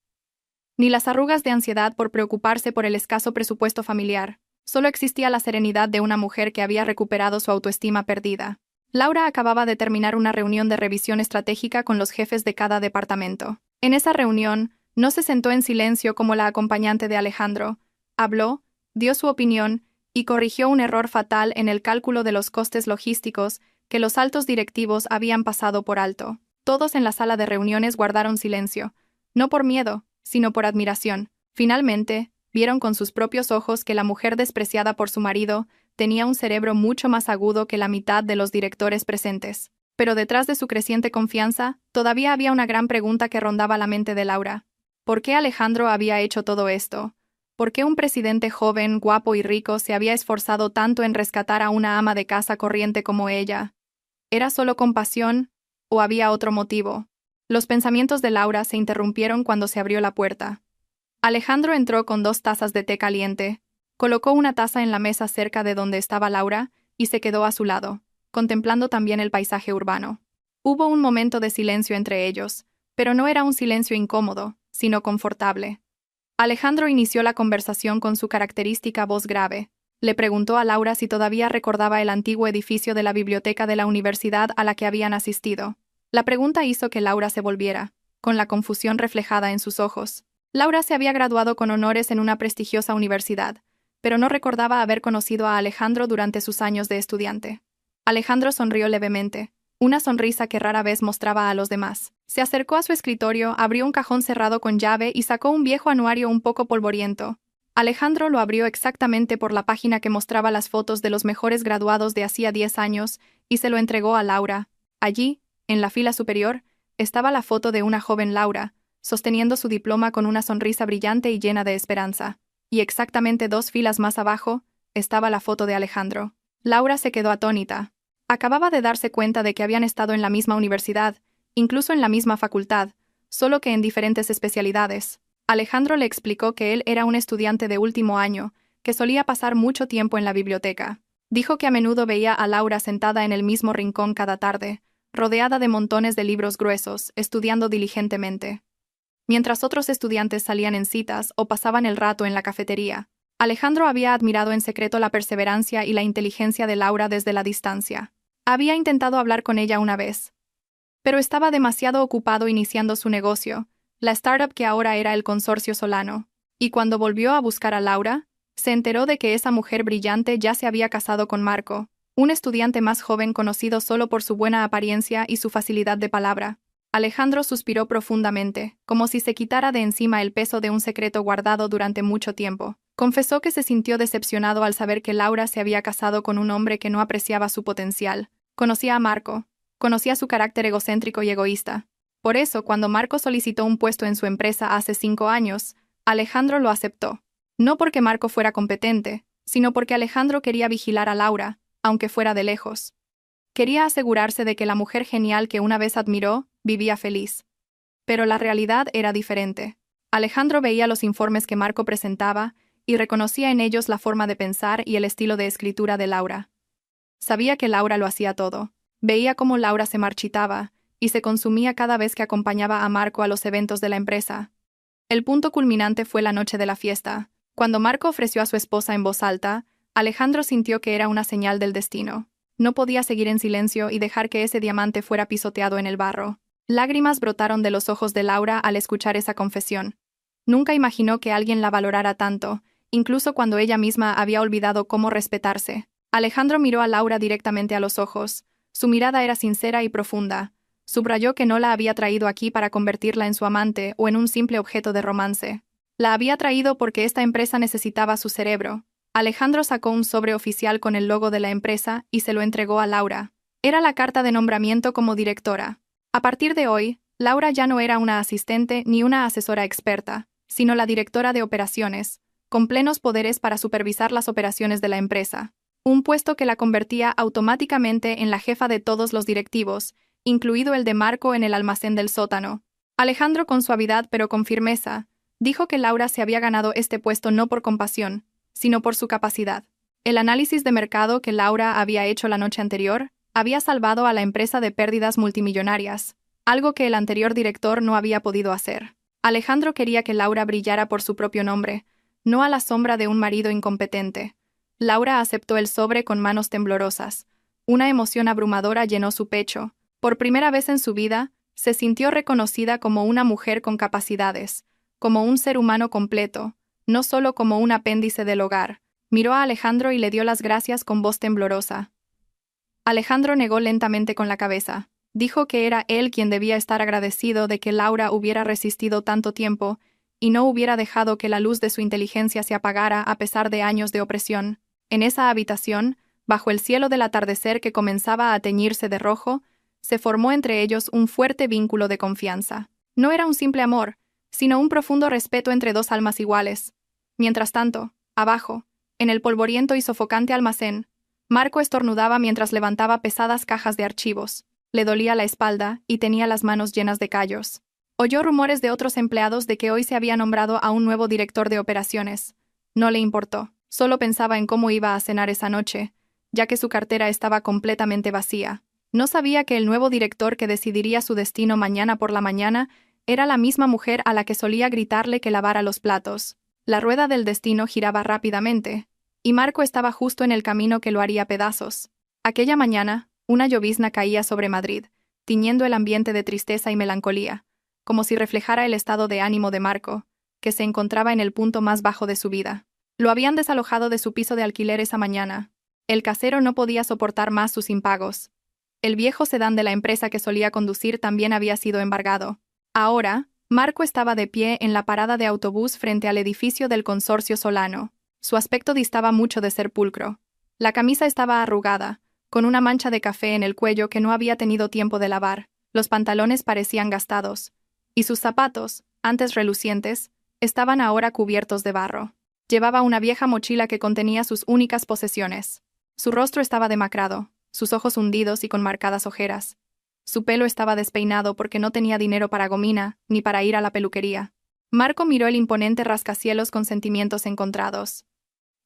Speaker 1: ni las arrugas de ansiedad por preocuparse por el escaso presupuesto familiar. Solo existía la serenidad de una mujer que había recuperado su autoestima perdida. Laura acababa de terminar una reunión de revisión estratégica con los jefes de cada departamento. En esa reunión, no se sentó en silencio como la acompañante de Alejandro. Habló, dio su opinión y corrigió un error fatal en el cálculo de los costes logísticos que los altos directivos habían pasado por alto. Todos en la sala de reuniones guardaron silencio, no por miedo, sino por admiración. Finalmente, vieron con sus propios ojos que la mujer despreciada por su marido tenía un cerebro mucho más agudo que la mitad de los directores presentes. Pero detrás de su creciente confianza, todavía había una gran pregunta que rondaba la mente de Laura. ¿Por qué Alejandro había hecho todo esto? ¿Por qué un presidente joven, guapo y rico se había esforzado tanto en rescatar a una ama de casa corriente como ella? ¿Era solo compasión o había otro motivo? Los pensamientos de Laura se interrumpieron cuando se abrió la puerta. Alejandro entró con 2 tazas de té caliente, colocó una taza en la mesa cerca de donde estaba Laura y se quedó a su lado, contemplando también el paisaje urbano. Hubo un momento de silencio entre ellos, pero no era un silencio incómodo, sino confortable. Alejandro inició la conversación con su característica voz grave. Le preguntó a Laura si todavía recordaba el antiguo edificio de la biblioteca de la universidad a la que habían asistido. La pregunta hizo que Laura se volviera, con la confusión reflejada en sus ojos. Laura se había graduado con honores en una prestigiosa universidad, pero no recordaba haber conocido a Alejandro durante sus años de estudiante. Alejandro sonrió levemente, una sonrisa que rara vez mostraba a los demás. Se acercó a su escritorio, abrió un cajón cerrado con llave y sacó un viejo anuario un poco polvoriento. Alejandro lo abrió exactamente por la página que mostraba las fotos de los mejores graduados de hacía 10 años y se lo entregó a Laura. Allí, en la fila superior, estaba la foto de una joven Laura, sosteniendo su diploma con una sonrisa brillante y llena de esperanza. Y exactamente 2 filas más abajo, estaba la foto de Alejandro. Laura se quedó atónita. Acababa de darse cuenta de que habían estado en la misma universidad, incluso en la misma facultad, solo que en diferentes especialidades. Alejandro le explicó que él era un estudiante de último año, que solía pasar mucho tiempo en la biblioteca. Dijo que a menudo veía a Laura sentada en el mismo rincón cada tarde, rodeada de montones de libros gruesos, estudiando diligentemente. Mientras otros estudiantes salían en citas o pasaban el rato en la cafetería, Alejandro había admirado en secreto la perseverancia y la inteligencia de Laura desde la distancia. Había intentado hablar con ella una vez, pero estaba demasiado ocupado iniciando su negocio, la startup que ahora era el Consorcio Solano, y cuando volvió a buscar a Laura, se enteró de que esa mujer brillante ya se había casado con Marco, un estudiante más joven conocido solo por su buena apariencia y su facilidad de palabra. Alejandro suspiró profundamente, como si se quitara de encima el peso de un secreto guardado durante mucho tiempo. Confesó que se sintió decepcionado al saber que Laura se había casado con un hombre que no apreciaba su potencial. Conocía a Marco, conocía su carácter egocéntrico y egoísta. Por eso, cuando Marco solicitó un puesto en su empresa hace 5 años, Alejandro lo aceptó. No porque Marco fuera competente, sino porque Alejandro quería vigilar a Laura, aunque fuera de lejos. Quería asegurarse de que la mujer genial que una vez admiró vivía feliz. Pero la realidad era diferente. Alejandro veía los informes que Marco presentaba y reconocía en ellos la forma de pensar y el estilo de escritura de Laura. Sabía que Laura lo hacía todo. Veía cómo Laura se marchitaba y se consumía cada vez que acompañaba a Marco a los eventos de la empresa. El punto culminante fue la noche de la fiesta. Cuando Marco ofreció a su esposa en voz alta, Alejandro sintió que era una señal del destino. No podía seguir en silencio y dejar que ese diamante fuera pisoteado en el barro. Lágrimas brotaron de los ojos de Laura al escuchar esa confesión. Nunca imaginó que alguien la valorara tanto, incluso cuando ella misma había olvidado cómo respetarse. Alejandro miró a Laura directamente a los ojos. Su mirada era sincera y profunda. Subrayó que no la había traído aquí para convertirla en su amante o en un simple objeto de romance. La había traído porque esta empresa necesitaba su cerebro. Alejandro sacó un sobre oficial con el logo de la empresa y se lo entregó a Laura. Era la carta de nombramiento como directora. A partir de hoy, Laura ya no era una asistente ni una asesora experta, sino la directora de operaciones, con plenos poderes para supervisar las operaciones de la empresa. un puesto que la convertía automáticamente en la jefa de todos los directivos, incluido el de Marco en el almacén del sótano. Alejandro, con suavidad pero con firmeza, dijo que Laura se había ganado este puesto no por compasión, sino por su capacidad. El análisis de mercado que Laura había hecho la noche anterior había salvado a la empresa de pérdidas multimillonarias, algo que el anterior director no había podido hacer. Alejandro quería que Laura brillara por su propio nombre, no a la sombra de un marido incompetente. Laura aceptó el sobre con manos temblorosas. Una emoción abrumadora llenó su pecho. Por primera vez en su vida, se sintió reconocida como una mujer con capacidades, como un ser humano completo, no solo como un apéndice del hogar. Miró a Alejandro y le dio las gracias con voz temblorosa. Alejandro negó lentamente con la cabeza. Dijo que era él quien debía estar agradecido de que Laura hubiera resistido tanto tiempo y no hubiera dejado que la luz de su inteligencia se apagara a pesar de años de opresión. En esa habitación, bajo el cielo del atardecer que comenzaba a teñirse de rojo, se formó entre ellos un fuerte vínculo de confianza. No era un simple amor, sino un profundo respeto entre dos almas iguales. Mientras tanto, abajo, en el polvoriento y sofocante almacén, Marco estornudaba mientras levantaba pesadas cajas de archivos. Le dolía la espalda y tenía las manos llenas de callos. Oyó rumores de otros empleados de que hoy se había nombrado a un nuevo director de operaciones. No le importó, solo pensaba en cómo iba a cenar esa noche, ya que su cartera estaba completamente vacía. No sabía que el nuevo director que decidiría su destino mañana por la mañana era la misma mujer a la que solía gritarle que lavara los platos. La rueda del destino giraba rápidamente, y Marco estaba justo en el camino que lo haría pedazos. Aquella mañana, una llovizna caía sobre Madrid, tiñendo el ambiente de tristeza y melancolía, como si reflejara el estado de ánimo de Marco, que se encontraba en el punto más bajo de su vida. Lo habían desalojado de su piso de alquiler esa mañana. El casero no podía soportar más sus impagos. El viejo sedán de la empresa que solía conducir también había sido embargado. Ahora, Marco estaba de pie en la parada de autobús frente al edificio del Consorcio Solano. Su aspecto distaba mucho de ser pulcro. La camisa estaba arrugada, con una mancha de café en el cuello que no había tenido tiempo de lavar. Los pantalones parecían gastados, y sus zapatos, antes relucientes, estaban ahora cubiertos de barro. Llevaba una vieja mochila que contenía sus únicas posesiones. Su rostro estaba demacrado, sus ojos hundidos y con marcadas ojeras. Su pelo estaba despeinado porque no tenía dinero para gomina ni para ir a la peluquería. Marco miró el imponente rascacielos con sentimientos encontrados.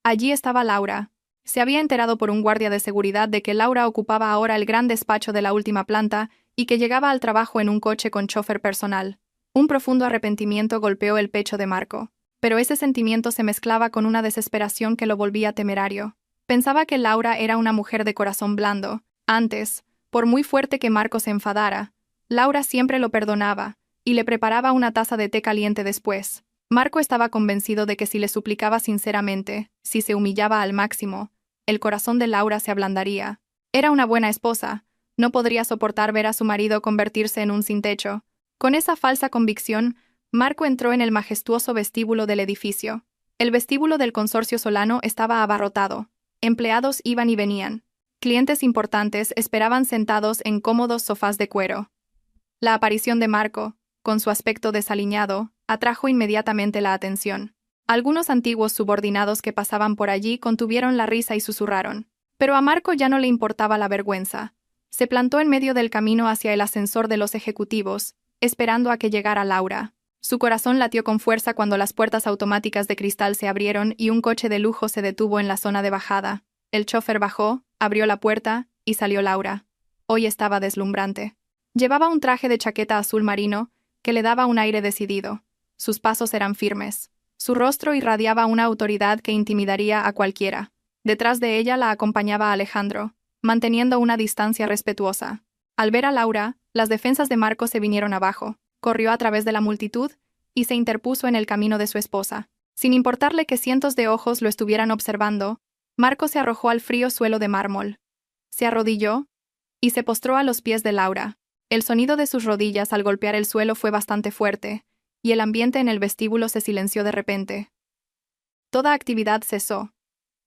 Speaker 1: Allí estaba Laura. Se había enterado por un guardia de seguridad de que Laura ocupaba ahora el gran despacho de la última planta y que llegaba al trabajo en un coche con chofer personal. Un profundo arrepentimiento golpeó el pecho de Marco, pero ese sentimiento se mezclaba con una desesperación que lo volvía temerario. Pensaba que Laura era una mujer de corazón blando. Antes, por muy fuerte que Marco se enfadara, Laura siempre lo perdonaba y le preparaba una taza de té caliente después. Marco estaba convencido de que si le suplicaba sinceramente, si se humillaba al máximo, el corazón de Laura se ablandaría. Era una buena esposa, no podría soportar ver a su marido convertirse en un sin techo. Con esa falsa convicción, Marco entró en el majestuoso vestíbulo del edificio. El vestíbulo del Consorcio Solano estaba abarrotado. Empleados iban y venían. Clientes importantes esperaban sentados en cómodos sofás de cuero. La aparición de Marco, con su aspecto desaliñado, atrajo inmediatamente la atención. Algunos antiguos subordinados que pasaban por allí contuvieron la risa y susurraron. Pero a Marco ya no le importaba la vergüenza. Se plantó en medio del camino hacia el ascensor de los ejecutivos, esperando a que llegara Laura. Su corazón latió con fuerza cuando las puertas automáticas de cristal se abrieron y un coche de lujo se detuvo en la zona de bajada. El chofer bajó, abrió la puerta, y salió Laura. Hoy estaba deslumbrante. Llevaba un traje de chaqueta azul marino, que le daba un aire decidido. Sus pasos eran firmes. Su rostro irradiaba una autoridad que intimidaría a cualquiera. Detrás de ella la acompañaba Alejandro, manteniendo una distancia respetuosa. Al ver a Laura, las defensas de Marco se vinieron abajo. Corrió a través de la multitud y se interpuso en el camino de su esposa. Sin importarle que cientos de ojos lo estuvieran observando, Marco se arrojó al frío suelo de mármol. Se arrodilló y se postró a los pies de Laura. El sonido de sus rodillas al golpear el suelo fue bastante fuerte, y el ambiente en el vestíbulo se silenció de repente. Toda actividad cesó.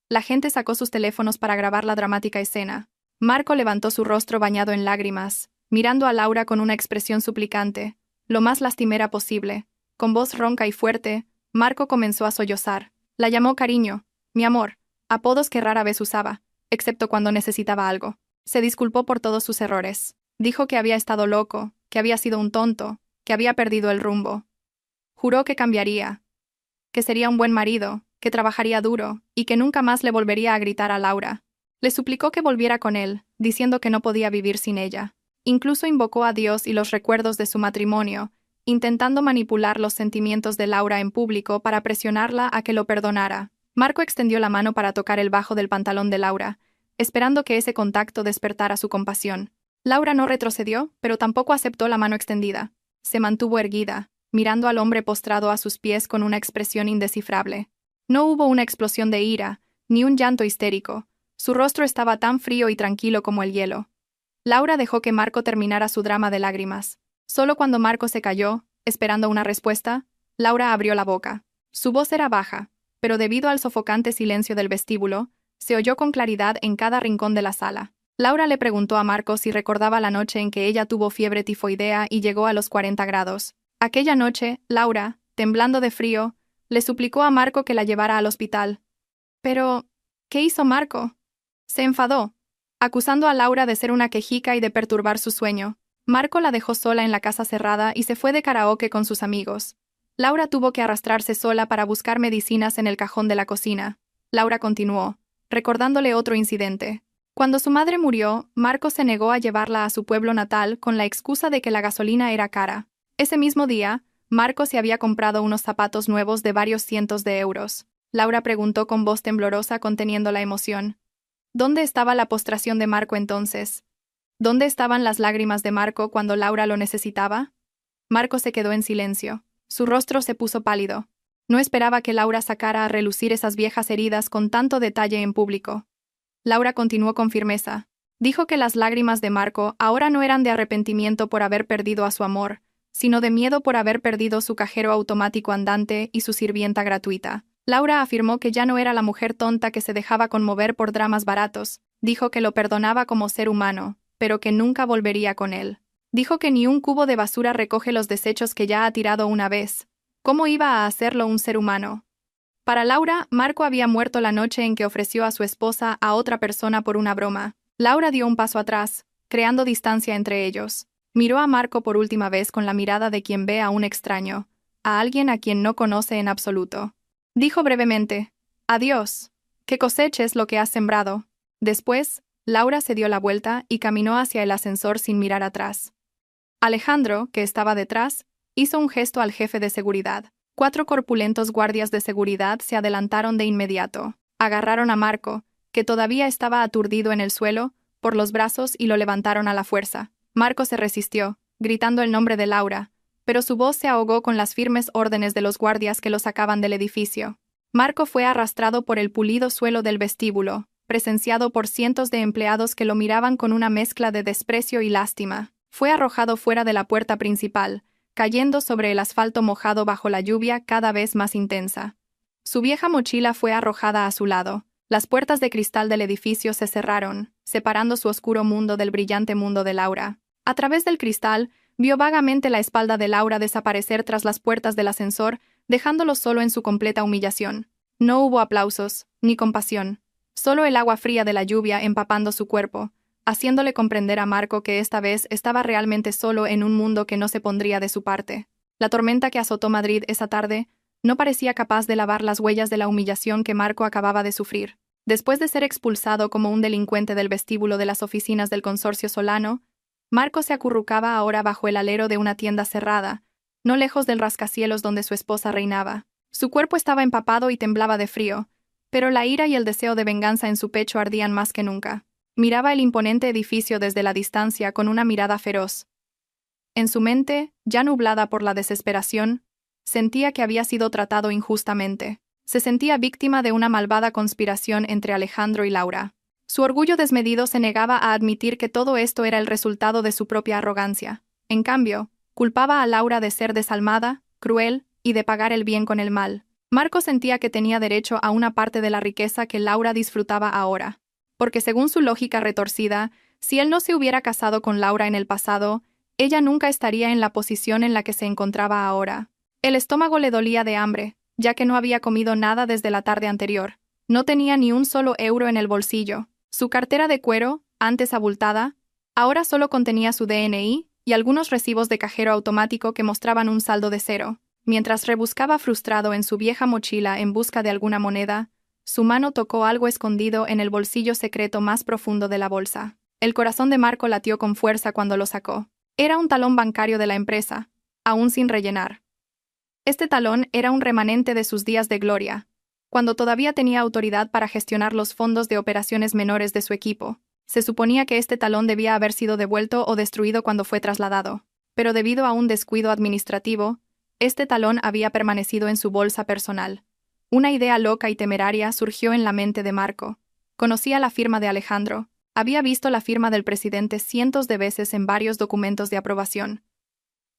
Speaker 1: La gente sacó sus teléfonos para grabar la dramática escena. Marco levantó su rostro bañado en lágrimas, mirando a Laura con una expresión suplicante, lo más lastimera posible. Con voz ronca y fuerte, Marco comenzó a sollozar. La llamó cariño, mi amor, apodos que rara vez usaba, excepto cuando necesitaba algo. Se disculpó por todos sus errores. Dijo que había estado loco, que había sido un tonto, que había perdido el rumbo. Juró que cambiaría, que sería un buen marido, que trabajaría duro, y que nunca más le volvería a gritar a Laura. Le suplicó que volviera con él, diciendo que no podía vivir sin ella. Incluso invocó a Dios y los recuerdos de su matrimonio, intentando manipular los sentimientos de Laura en público para presionarla a que lo perdonara. Marco extendió la mano para tocar el bajo del pantalón de Laura, esperando que ese contacto despertara su compasión. Laura no retrocedió, pero tampoco aceptó la mano extendida. Se mantuvo erguida, mirando al hombre postrado a sus pies con una expresión indescifrable. No hubo una explosión de ira, ni un llanto histérico. Su rostro estaba tan frío y tranquilo como el hielo. Laura dejó que Marco terminara su drama de lágrimas. Solo cuando Marco se calló, esperando una respuesta, Laura abrió la boca. Su voz era baja, pero debido al sofocante silencio del vestíbulo, se oyó con claridad en cada rincón de la sala. Laura le preguntó a Marco si recordaba la noche en que ella tuvo fiebre tifoidea y llegó a los 40 grados. Aquella noche, Laura, temblando de frío, le suplicó a Marco que la llevara al hospital. Pero, ¿qué hizo Marco? Se enfadó, acusando a Laura de ser una quejica y de perturbar su sueño. Marco la dejó sola en la casa cerrada y se fue de karaoke con sus amigos. Laura tuvo que arrastrarse sola para buscar medicinas en el cajón de la cocina. Laura continuó, recordándole otro incidente. Cuando su madre murió, Marco se negó a llevarla a su pueblo natal con la excusa de que la gasolina era cara. Ese mismo día, Marco se había comprado unos zapatos nuevos de varios cientos de euros. Laura preguntó con voz temblorosa conteniendo la emoción. ¿Dónde estaba la postración de Marco entonces? ¿Dónde estaban las lágrimas de Marco cuando Laura lo necesitaba? Marco se quedó en silencio. Su rostro se puso pálido. No esperaba que Laura sacara a relucir esas viejas heridas con tanto detalle en público. Laura continuó con firmeza. Dijo que las lágrimas de Marco ahora no eran de arrepentimiento por haber perdido a su amor, sino de miedo por haber perdido su cajero automático andante y su sirvienta gratuita. Laura afirmó que ya no era la mujer tonta que se dejaba conmover por dramas baratos. Dijo que lo perdonaba como ser humano, pero que nunca volvería con él. Dijo que ni un cubo de basura recoge los desechos que ya ha tirado una vez. ¿Cómo iba a hacerlo un ser humano? Para Laura, Marco había muerto la noche en que ofreció a su esposa a otra persona por una broma. Laura dio un paso atrás, creando distancia entre ellos. Miró a Marco por última vez con la mirada de quien ve a un extraño, a alguien a quien no conoce en absoluto. Dijo brevemente, «Adiós, que coseches lo que has sembrado». Después, Laura se dio la vuelta y caminó hacia el ascensor sin mirar atrás. Alejandro, que estaba detrás, hizo un gesto al jefe de seguridad. 4 corpulentos guardias de seguridad se adelantaron de inmediato. Agarraron a Marco, que todavía estaba aturdido en el suelo, por los brazos y lo levantaron a la fuerza. Marco se resistió, gritando el nombre de Laura, pero su voz se ahogó con las firmes órdenes de los guardias que lo sacaban del edificio. Marco fue arrastrado por el pulido suelo del vestíbulo, presenciado por cientos de empleados que lo miraban con una mezcla de desprecio y lástima. Fue arrojado fuera de la puerta principal, cayendo sobre el asfalto mojado bajo la lluvia cada vez más intensa. Su vieja mochila fue arrojada a su lado. Las puertas de cristal del edificio se cerraron, separando su oscuro mundo del brillante mundo de Laura. A través del cristal, vio vagamente la espalda de Laura desaparecer tras las puertas del ascensor, dejándolo solo en su completa humillación. No hubo aplausos, ni compasión. Solo el agua fría de la lluvia empapando su cuerpo, haciéndole comprender a Marco que esta vez estaba realmente solo en un mundo que no se pondría de su parte. La tormenta que azotó Madrid esa tarde no parecía capaz de lavar las huellas de la humillación que Marco acababa de sufrir. Después de ser expulsado como un delincuente del vestíbulo de las oficinas del Consorcio Solano, Marco se acurrucaba ahora bajo el alero de una tienda cerrada, no lejos del rascacielos donde su esposa reinaba. Su cuerpo estaba empapado y temblaba de frío, pero la ira y el deseo de venganza en su pecho ardían más que nunca. Miraba el imponente edificio desde la distancia con una mirada feroz. En su mente, ya nublada por la desesperación, sentía que había sido tratado injustamente. Se sentía víctima de una malvada conspiración entre Alejandro y Laura. Su orgullo desmedido se negaba a admitir que todo esto era el resultado de su propia arrogancia. En cambio, culpaba a Laura de ser desalmada, cruel y de pagar el bien con el mal. Marco sentía que tenía derecho a una parte de la riqueza que Laura disfrutaba ahora. Porque según su lógica retorcida, si él no se hubiera casado con Laura en el pasado, ella nunca estaría en la posición en la que se encontraba ahora. El estómago le dolía de hambre, ya que no había comido nada desde la tarde anterior. No tenía ni un solo euro en el bolsillo. Su cartera de cuero, antes abultada, ahora solo contenía su DNI y algunos recibos de cajero automático que mostraban un saldo de 0. Mientras rebuscaba frustrado en su vieja mochila en busca de alguna moneda, su mano tocó algo escondido en el bolsillo secreto más profundo de la bolsa. El corazón de Marco latió con fuerza cuando lo sacó. Era un talón bancario de la empresa, aún sin rellenar. Este talón era un remanente de sus días de gloria, cuando todavía tenía autoridad para gestionar los fondos de operaciones menores de su equipo. Se suponía que este talón debía haber sido devuelto o destruido cuando fue trasladado, pero debido a un descuido administrativo, este talón había permanecido en su bolsa personal. Una idea loca y temeraria surgió en la mente de Marco. Conocía la firma de Alejandro, había visto la firma del presidente cientos de veces en varios documentos de aprobación.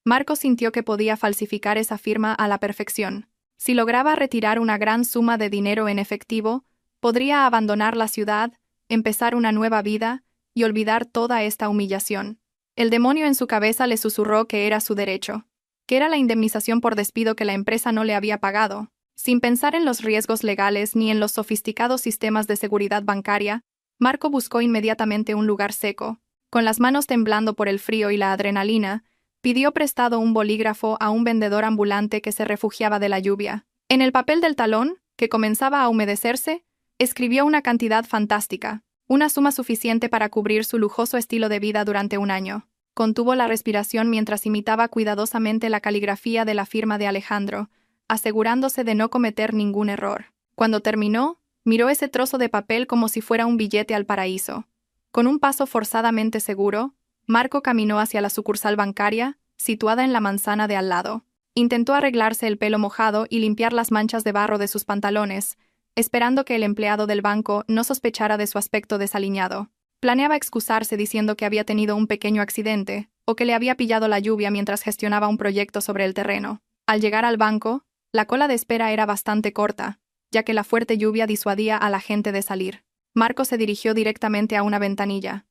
Speaker 1: Marco sintió que podía falsificar esa firma a la perfección. Si lograba retirar una gran suma de dinero en efectivo, podría abandonar la ciudad, empezar una nueva vida y olvidar toda esta humillación. El demonio en su cabeza le susurró que era su derecho, que era la indemnización por despido que la empresa no le había pagado. Sin pensar en los riesgos legales ni en los sofisticados sistemas de seguridad bancaria, Marco buscó inmediatamente un lugar seco. Con las manos temblando por el frío y la adrenalina, pidió prestado un bolígrafo a un vendedor ambulante que se refugiaba de la lluvia. En el papel del talón, que comenzaba a humedecerse, escribió una cantidad fantástica, una suma suficiente para cubrir su lujoso estilo de vida durante un año. Contuvo la respiración mientras imitaba cuidadosamente la caligrafía de la firma de Alejandro, asegurándose de no cometer ningún error. Cuando terminó, miró ese trozo de papel como si fuera un billete al paraíso. Con un paso forzadamente seguro, Marco caminó hacia la sucursal bancaria, situada en la manzana de al lado. Intentó arreglarse el pelo mojado y limpiar las manchas de barro de sus pantalones, esperando que el empleado del banco no sospechara de su aspecto desaliñado. Planeaba excusarse diciendo que había tenido un pequeño accidente, o que le había pillado la lluvia mientras gestionaba un proyecto sobre el terreno. Al llegar al banco, la cola de espera era bastante corta, ya que la fuerte lluvia disuadía a la gente de salir. Marco se dirigió directamente a una ventanilla.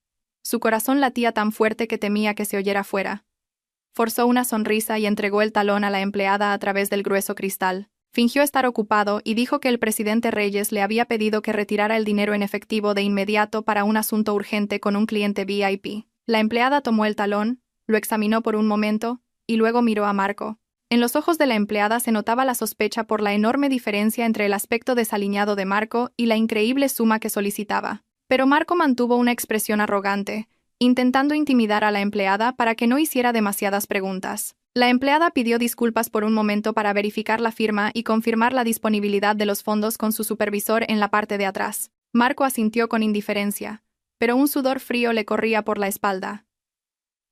Speaker 1: Su corazón latía tan fuerte que temía que se oyera fuera. Forzó una sonrisa y entregó el talón a la empleada a través del grueso cristal. Fingió estar ocupado y dijo que el presidente Reyes le había pedido que retirara el dinero en efectivo de inmediato para un asunto urgente con un cliente VIP. La empleada tomó el talón, lo examinó por un momento, y luego miró a Marco. En los ojos de la empleada se notaba la sospecha por la enorme diferencia entre el aspecto desaliñado de Marco y la increíble suma que solicitaba. Pero Marco mantuvo una expresión arrogante, intentando intimidar a la empleada para que no hiciera demasiadas preguntas. La empleada pidió disculpas por un momento para verificar la firma y confirmar la disponibilidad de los fondos con su supervisor en la parte de atrás. Marco asintió con indiferencia, pero un sudor frío le corría por la espalda.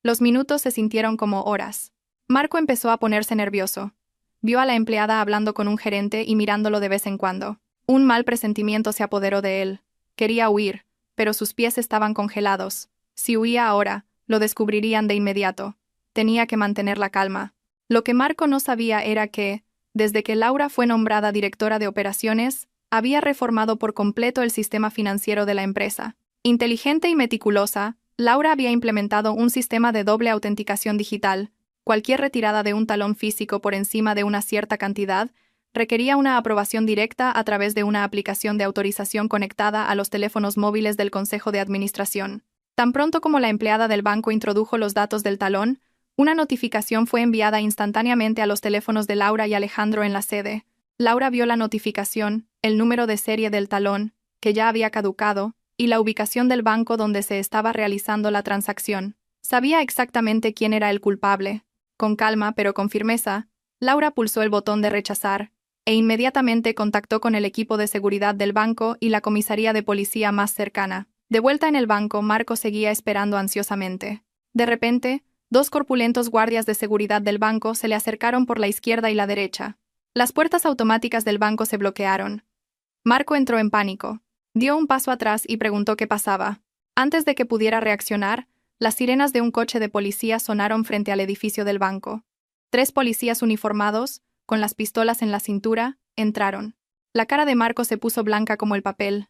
Speaker 1: Los minutos se sintieron como horas. Marco empezó a ponerse nervioso. Vio a la empleada hablando con un gerente y mirándolo de vez en cuando. Un mal presentimiento se apoderó de él. Quería huir, pero sus pies estaban congelados. Si huía ahora, lo descubrirían de inmediato. Tenía que mantener la calma. Lo que Marco no sabía era que, desde que Laura fue nombrada directora de operaciones, había reformado por completo el sistema financiero de la empresa. Inteligente y meticulosa, Laura había implementado un sistema de doble autenticación digital. Cualquier retirada de un talón físico por encima de una cierta cantidad requería una aprobación directa a través de una aplicación de autorización conectada a los teléfonos móviles del Consejo de Administración. Tan pronto como la empleada del banco introdujo los datos del talón, una notificación fue enviada instantáneamente a los teléfonos de Laura y Alejandro en la sede. Laura vio la notificación, el número de serie del talón, que ya había caducado, y la ubicación del banco donde se estaba realizando la transacción. Sabía exactamente quién era el culpable. Con calma, pero con firmeza, Laura pulsó el botón de rechazar, e inmediatamente contactó con el equipo de seguridad del banco y la comisaría de policía más cercana. De vuelta en el banco, Marco seguía esperando ansiosamente. De repente, 2 corpulentos guardias de seguridad del banco se le acercaron por la izquierda y la derecha. Las puertas automáticas del banco se bloquearon. Marco entró en pánico. Dio un paso atrás y preguntó qué pasaba. Antes de que pudiera reaccionar, las sirenas de un coche de policía sonaron frente al edificio del banco. 3 policías uniformados, con las pistolas en la cintura, entraron. La cara de Marco se puso blanca como el papel.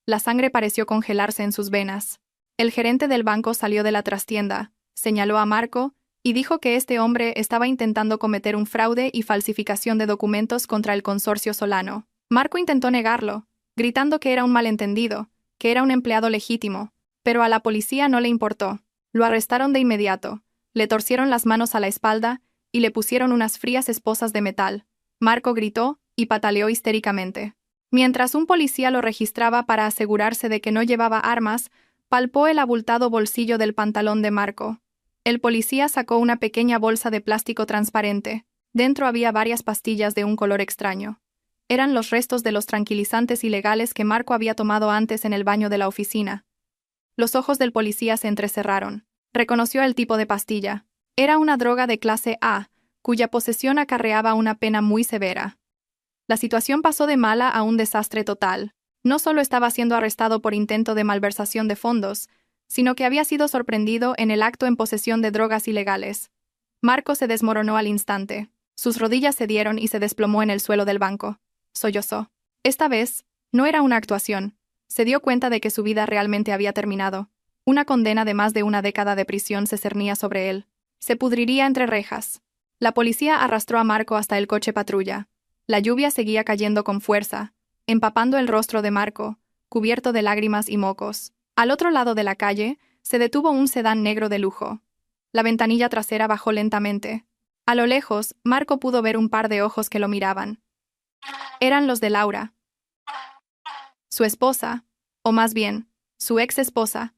Speaker 1: La sangre pareció congelarse en sus venas. El gerente del banco salió de la trastienda, señaló a Marco y dijo que este hombre estaba intentando cometer un fraude y falsificación de documentos contra el consorcio Solano. Marco intentó negarlo, gritando que era un malentendido, que era un empleado legítimo, pero a la policía no le importó. Lo arrestaron de inmediato, le torcieron las manos a la espalda y le pusieron unas frías esposas de metal. Marco gritó y pataleó histéricamente. Mientras un policía lo registraba para asegurarse de que no llevaba armas, palpó el abultado bolsillo del pantalón de Marco. El policía sacó una pequeña bolsa de plástico transparente. Dentro había varias pastillas de un color extraño. Eran los restos de los tranquilizantes ilegales que Marco había tomado antes en el baño de la oficina. Los ojos del policía se entrecerraron. Reconoció el tipo de pastilla. Era una droga de clase A, cuya posesión acarreaba una pena muy severa. La situación pasó de mala a un desastre total. No solo estaba siendo arrestado por intento de malversación de fondos, sino que había sido sorprendido en el acto en posesión de drogas ilegales. Marco se desmoronó al instante. Sus rodillas cedieron y se desplomó en el suelo del banco. Sollozó. Esta vez, no era una actuación. Se dio cuenta de que su vida realmente había terminado. Una condena de más de una década de prisión se cernía sobre él. Se pudriría entre rejas. La policía arrastró a Marco hasta el coche patrulla. La lluvia seguía cayendo con fuerza, empapando el rostro de Marco, cubierto de lágrimas y mocos. Al otro lado de la calle, se detuvo un sedán negro de lujo. La ventanilla trasera bajó lentamente. A lo lejos, Marco pudo ver un par de ojos que lo miraban. Eran los de Laura. Su esposa, o más bien, su ex esposa,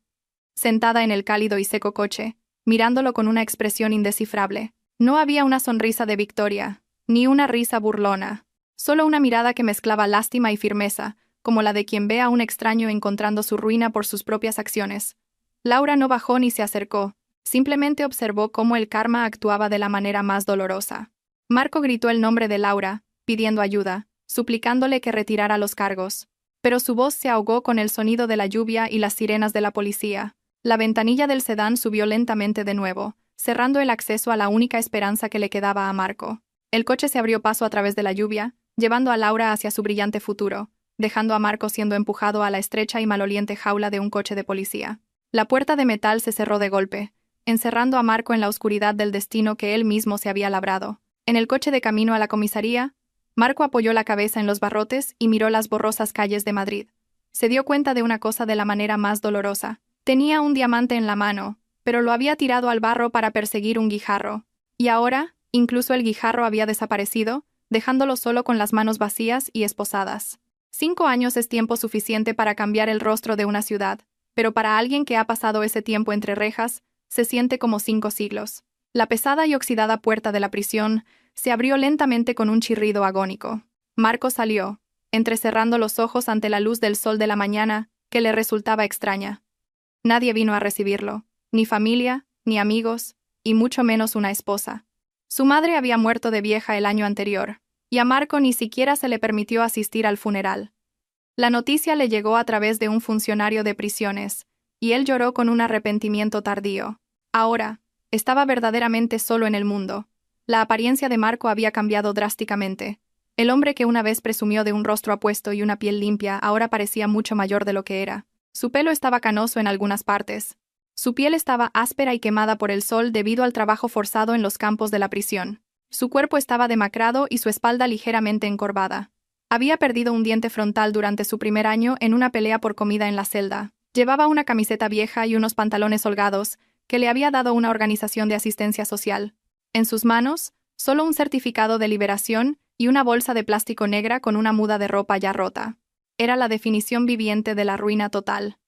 Speaker 1: sentada en el cálido y seco coche, mirándolo con una expresión indescifrable. No había una sonrisa de victoria, ni una risa burlona, solo una mirada que mezclaba lástima y firmeza, como la de quien ve a un extraño encontrando su ruina por sus propias acciones. Laura no bajó ni se acercó, simplemente observó cómo el karma actuaba de la manera más dolorosa. Marco gritó el nombre de Laura, pidiendo ayuda, suplicándole que retirara los cargos. Pero su voz se ahogó con el sonido de la lluvia y las sirenas de la policía. La ventanilla del sedán subió lentamente de nuevo, cerrando el acceso a la única esperanza que le quedaba a Marco. El coche se abrió paso a través de la lluvia, llevando a Laura hacia su brillante futuro, dejando a Marco siendo empujado a la estrecha y maloliente jaula de un coche de policía. La puerta de metal se cerró de golpe, encerrando a Marco en la oscuridad del destino que él mismo se había labrado. En el coche de camino a la comisaría, Marco apoyó la cabeza en los barrotes y miró las borrosas calles de Madrid. Se dio cuenta de una cosa de la manera más dolorosa. Tenía un diamante en la mano, pero lo había tirado al barro para perseguir un guijarro. Y ahora, incluso el guijarro había desaparecido, dejándolo solo con las manos vacías y esposadas. 5 años es tiempo suficiente para cambiar el rostro de una ciudad, pero para alguien que ha pasado ese tiempo entre rejas, se siente como 5 siglos. La pesada y oxidada puerta de la prisión se abrió lentamente con un chirrido agónico. Marco salió, entrecerrando los ojos ante la luz del sol de la mañana, que le resultaba extraña. Nadie vino a recibirlo, ni familia, ni amigos, y mucho menos una esposa. Su madre había muerto de vieja el año anterior, y a Marco ni siquiera se le permitió asistir al funeral. La noticia le llegó a través de un funcionario de prisiones, y él lloró con un arrepentimiento tardío. Ahora, estaba verdaderamente solo en el mundo. La apariencia de Marco había cambiado drásticamente. El hombre que una vez presumió de un rostro apuesto y una piel limpia ahora parecía mucho mayor de lo que era. Su pelo estaba canoso en algunas partes. Su piel estaba áspera y quemada por el sol debido al trabajo forzado en los campos de la prisión. Su cuerpo estaba demacrado y su espalda ligeramente encorvada. Había perdido un diente frontal durante su primer año en una pelea por comida en la celda. Llevaba una camiseta vieja y unos pantalones holgados que le había dado una organización de asistencia social. En sus manos, solo un certificado de liberación y una bolsa de plástico negra con una muda de ropa ya rota. Era la definición viviente de la ruina total.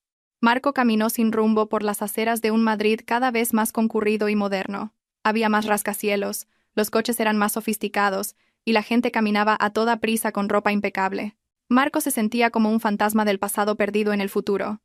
Speaker 1: Marco caminó sin rumbo por las aceras de un Madrid cada vez más concurrido y moderno. Había más rascacielos, los coches eran más sofisticados, y la gente caminaba a toda prisa con ropa impecable. Marco se sentía como un fantasma del pasado perdido en el futuro.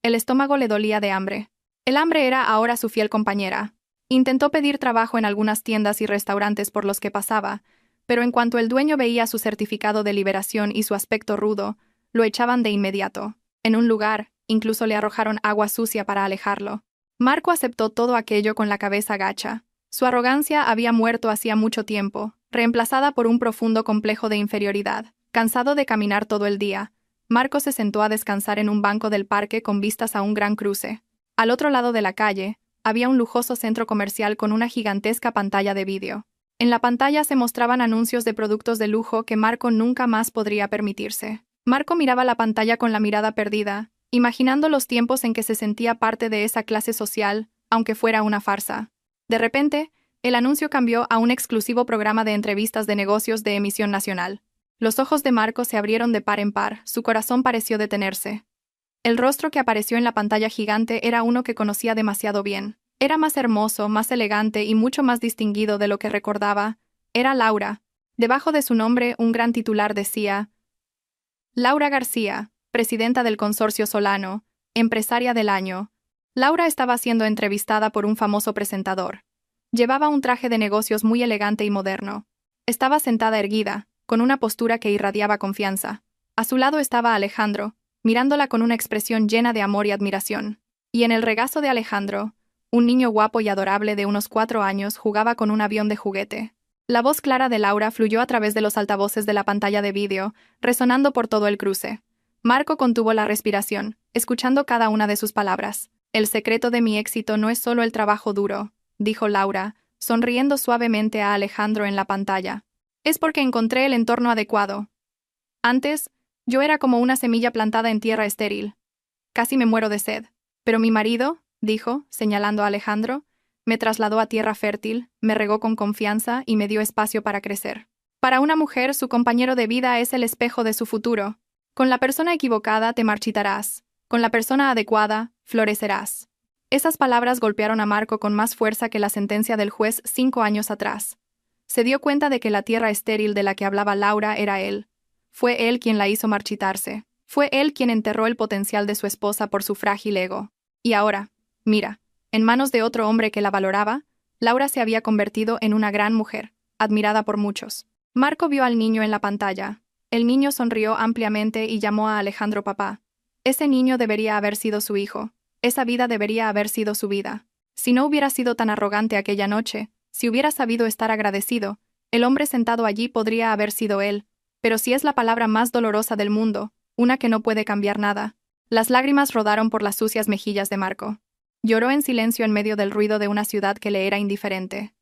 Speaker 1: El estómago le dolía de hambre. El hambre era ahora su fiel compañera. Intentó pedir trabajo en algunas tiendas y restaurantes por los que pasaba, pero en cuanto el dueño veía su certificado de liberación y su aspecto rudo, lo echaban de inmediato. En un lugar, incluso le arrojaron agua sucia para alejarlo. Marco aceptó todo aquello con la cabeza gacha. Su arrogancia había muerto hacía mucho tiempo, reemplazada por un profundo complejo de inferioridad. Cansado de caminar todo el día, Marco se sentó a descansar en un banco del parque con vistas a un gran cruce. Al otro lado de la calle, había un lujoso centro comercial con una gigantesca pantalla de vídeo. En la pantalla se mostraban anuncios de productos de lujo que Marco nunca más podría permitirse. Marco miraba la pantalla con la mirada perdida, imaginando los tiempos en que se sentía parte de esa clase social, aunque fuera una farsa. De repente, el anuncio cambió a un exclusivo programa de entrevistas de negocios de emisión nacional. Los ojos de Marco se abrieron de par en par, su corazón pareció detenerse. El rostro que apareció en la pantalla gigante era uno que conocía demasiado bien. Era más hermoso, más elegante y mucho más distinguido de lo que recordaba. Era Laura. Debajo de su nombre, un gran titular decía: Laura García, presidenta del Consorcio Solano, empresaria del año. Laura estaba siendo entrevistada por un famoso presentador. Llevaba un traje de negocios muy elegante y moderno. Estaba sentada erguida, con una postura que irradiaba confianza. A su lado estaba Alejandro, mirándola con una expresión llena de amor y admiración. Y en el regazo de Alejandro, un niño guapo y adorable de unos 4 años jugaba con un avión de juguete. La voz clara de Laura fluyó a través de los altavoces de la pantalla de vídeo, resonando por todo el cruce. Marco contuvo la respiración, escuchando cada una de sus palabras. El secreto de mi éxito no es solo el trabajo duro, dijo Laura, sonriendo suavemente a Alejandro en la pantalla. Es porque encontré el entorno adecuado. Antes, yo era como una semilla plantada en tierra estéril. Casi me muero de sed. Pero mi marido, dijo, señalando a Alejandro, me trasladó a tierra fértil, me regó con confianza y me dio espacio para crecer. Para una mujer, su compañero de vida es el espejo de su futuro. Con la persona equivocada te marchitarás. Con la persona adecuada, florecerás. Esas palabras golpearon a Marco con más fuerza que la sentencia del juez 5 años atrás. Se dio cuenta de que la tierra estéril de la que hablaba Laura era él. Fue él quien la hizo marchitarse. Fue él quien enterró el potencial de su esposa por su frágil ego. Y ahora, mira, en manos de otro hombre que la valoraba, Laura se había convertido en una gran mujer, admirada por muchos. Marco vio al niño en la pantalla. El niño sonrió ampliamente y llamó a Alejandro papá. Ese niño debería haber sido su hijo. Esa vida debería haber sido su vida. Si no hubiera sido tan arrogante aquella noche, si hubiera sabido estar agradecido, el hombre sentado allí podría haber sido él. Pero si es la palabra más dolorosa del mundo, una que no puede cambiar nada. Las lágrimas rodaron por las sucias mejillas de Marco. Lloró en silencio en medio del ruido de una ciudad que le era indiferente.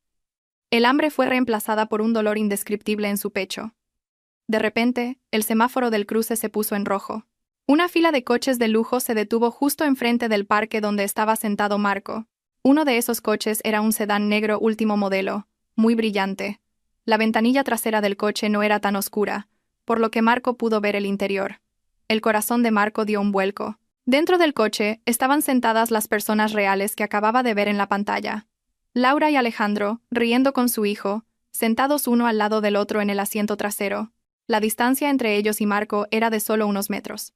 Speaker 1: El hambre fue reemplazada por un dolor indescriptible en su pecho. De repente, el semáforo del cruce se puso en rojo. Una fila de coches de lujo se detuvo justo enfrente del parque donde estaba sentado Marco. Uno de esos coches era un sedán negro último modelo, muy brillante. La ventanilla trasera del coche no era tan oscura, por lo que Marco pudo ver el interior. El corazón de Marco dio un vuelco. Dentro del coche estaban sentadas las personas reales que acababa de ver en la pantalla. Laura y Alejandro, riendo con su hijo, sentados uno al lado del otro en el asiento trasero. La distancia entre ellos y Marco era de solo unos metros.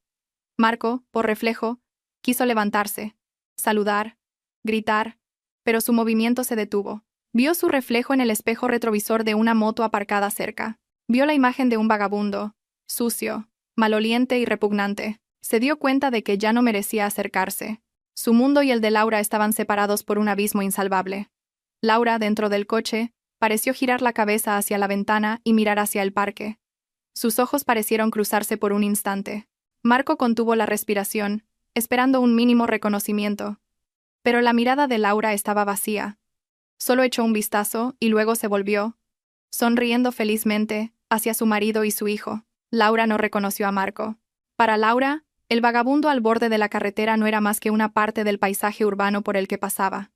Speaker 1: Marco, por reflejo, quiso levantarse, saludar, gritar, pero su movimiento se detuvo. Vio su reflejo en el espejo retrovisor de una moto aparcada cerca. Vio la imagen de un vagabundo, sucio, maloliente y repugnante. Se dio cuenta de que ya no merecía acercarse. Su mundo y el de Laura estaban separados por un abismo insalvable. Laura, dentro del coche, pareció girar la cabeza hacia la ventana y mirar hacia el parque. Sus ojos parecieron cruzarse por un instante. Marco contuvo la respiración, esperando un mínimo reconocimiento. Pero la mirada de Laura estaba vacía. Solo echó un vistazo y luego se volvió, sonriendo felizmente, hacia su marido y su hijo. Laura no reconoció a Marco. Para Laura, el vagabundo al borde de la carretera no era más que una parte del paisaje urbano por el que pasaba.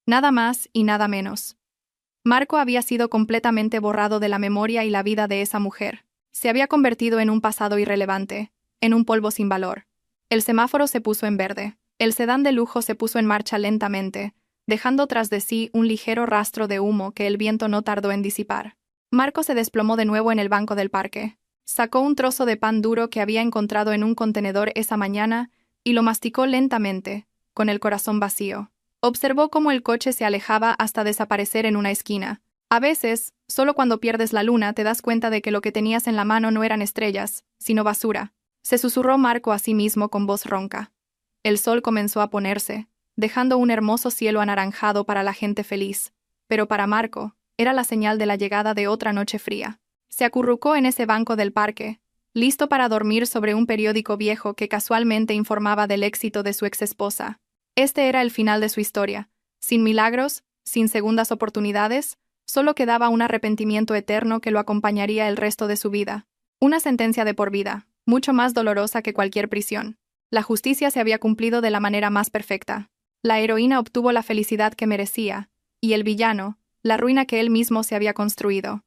Speaker 1: Nada más y nada menos. Marco había sido completamente borrado de la memoria y la vida de esa mujer. Se había convertido en un pasado irrelevante, en un polvo sin valor. El semáforo se puso en verde. El sedán de lujo se puso en marcha lentamente, dejando tras de sí un ligero rastro de humo que el viento no tardó en disipar. Marco se desplomó de nuevo en el banco del parque. Sacó un trozo de pan duro que había encontrado en un contenedor esa mañana y lo masticó lentamente, con el corazón vacío. Observó cómo el coche se alejaba hasta desaparecer en una esquina. A veces, solo cuando pierdes la luna te das cuenta de que lo que tenías en la mano no eran estrellas, sino basura. Se susurró Marco a sí mismo con voz ronca. El sol comenzó a ponerse, dejando un hermoso cielo anaranjado para la gente feliz. Pero para Marco, era la señal de la llegada de otra noche fría. Se acurrucó en ese banco del parque, listo para dormir sobre un periódico viejo que casualmente informaba del éxito de su exesposa. Este era el final de su historia. Sin milagros, sin segundas oportunidades, solo quedaba un arrepentimiento eterno que lo acompañaría el resto de su vida. Una sentencia de por vida, mucho más dolorosa que cualquier prisión. La justicia se había cumplido de la manera más perfecta. La heroína obtuvo la felicidad que merecía, y el villano, la ruina que él mismo se había construido.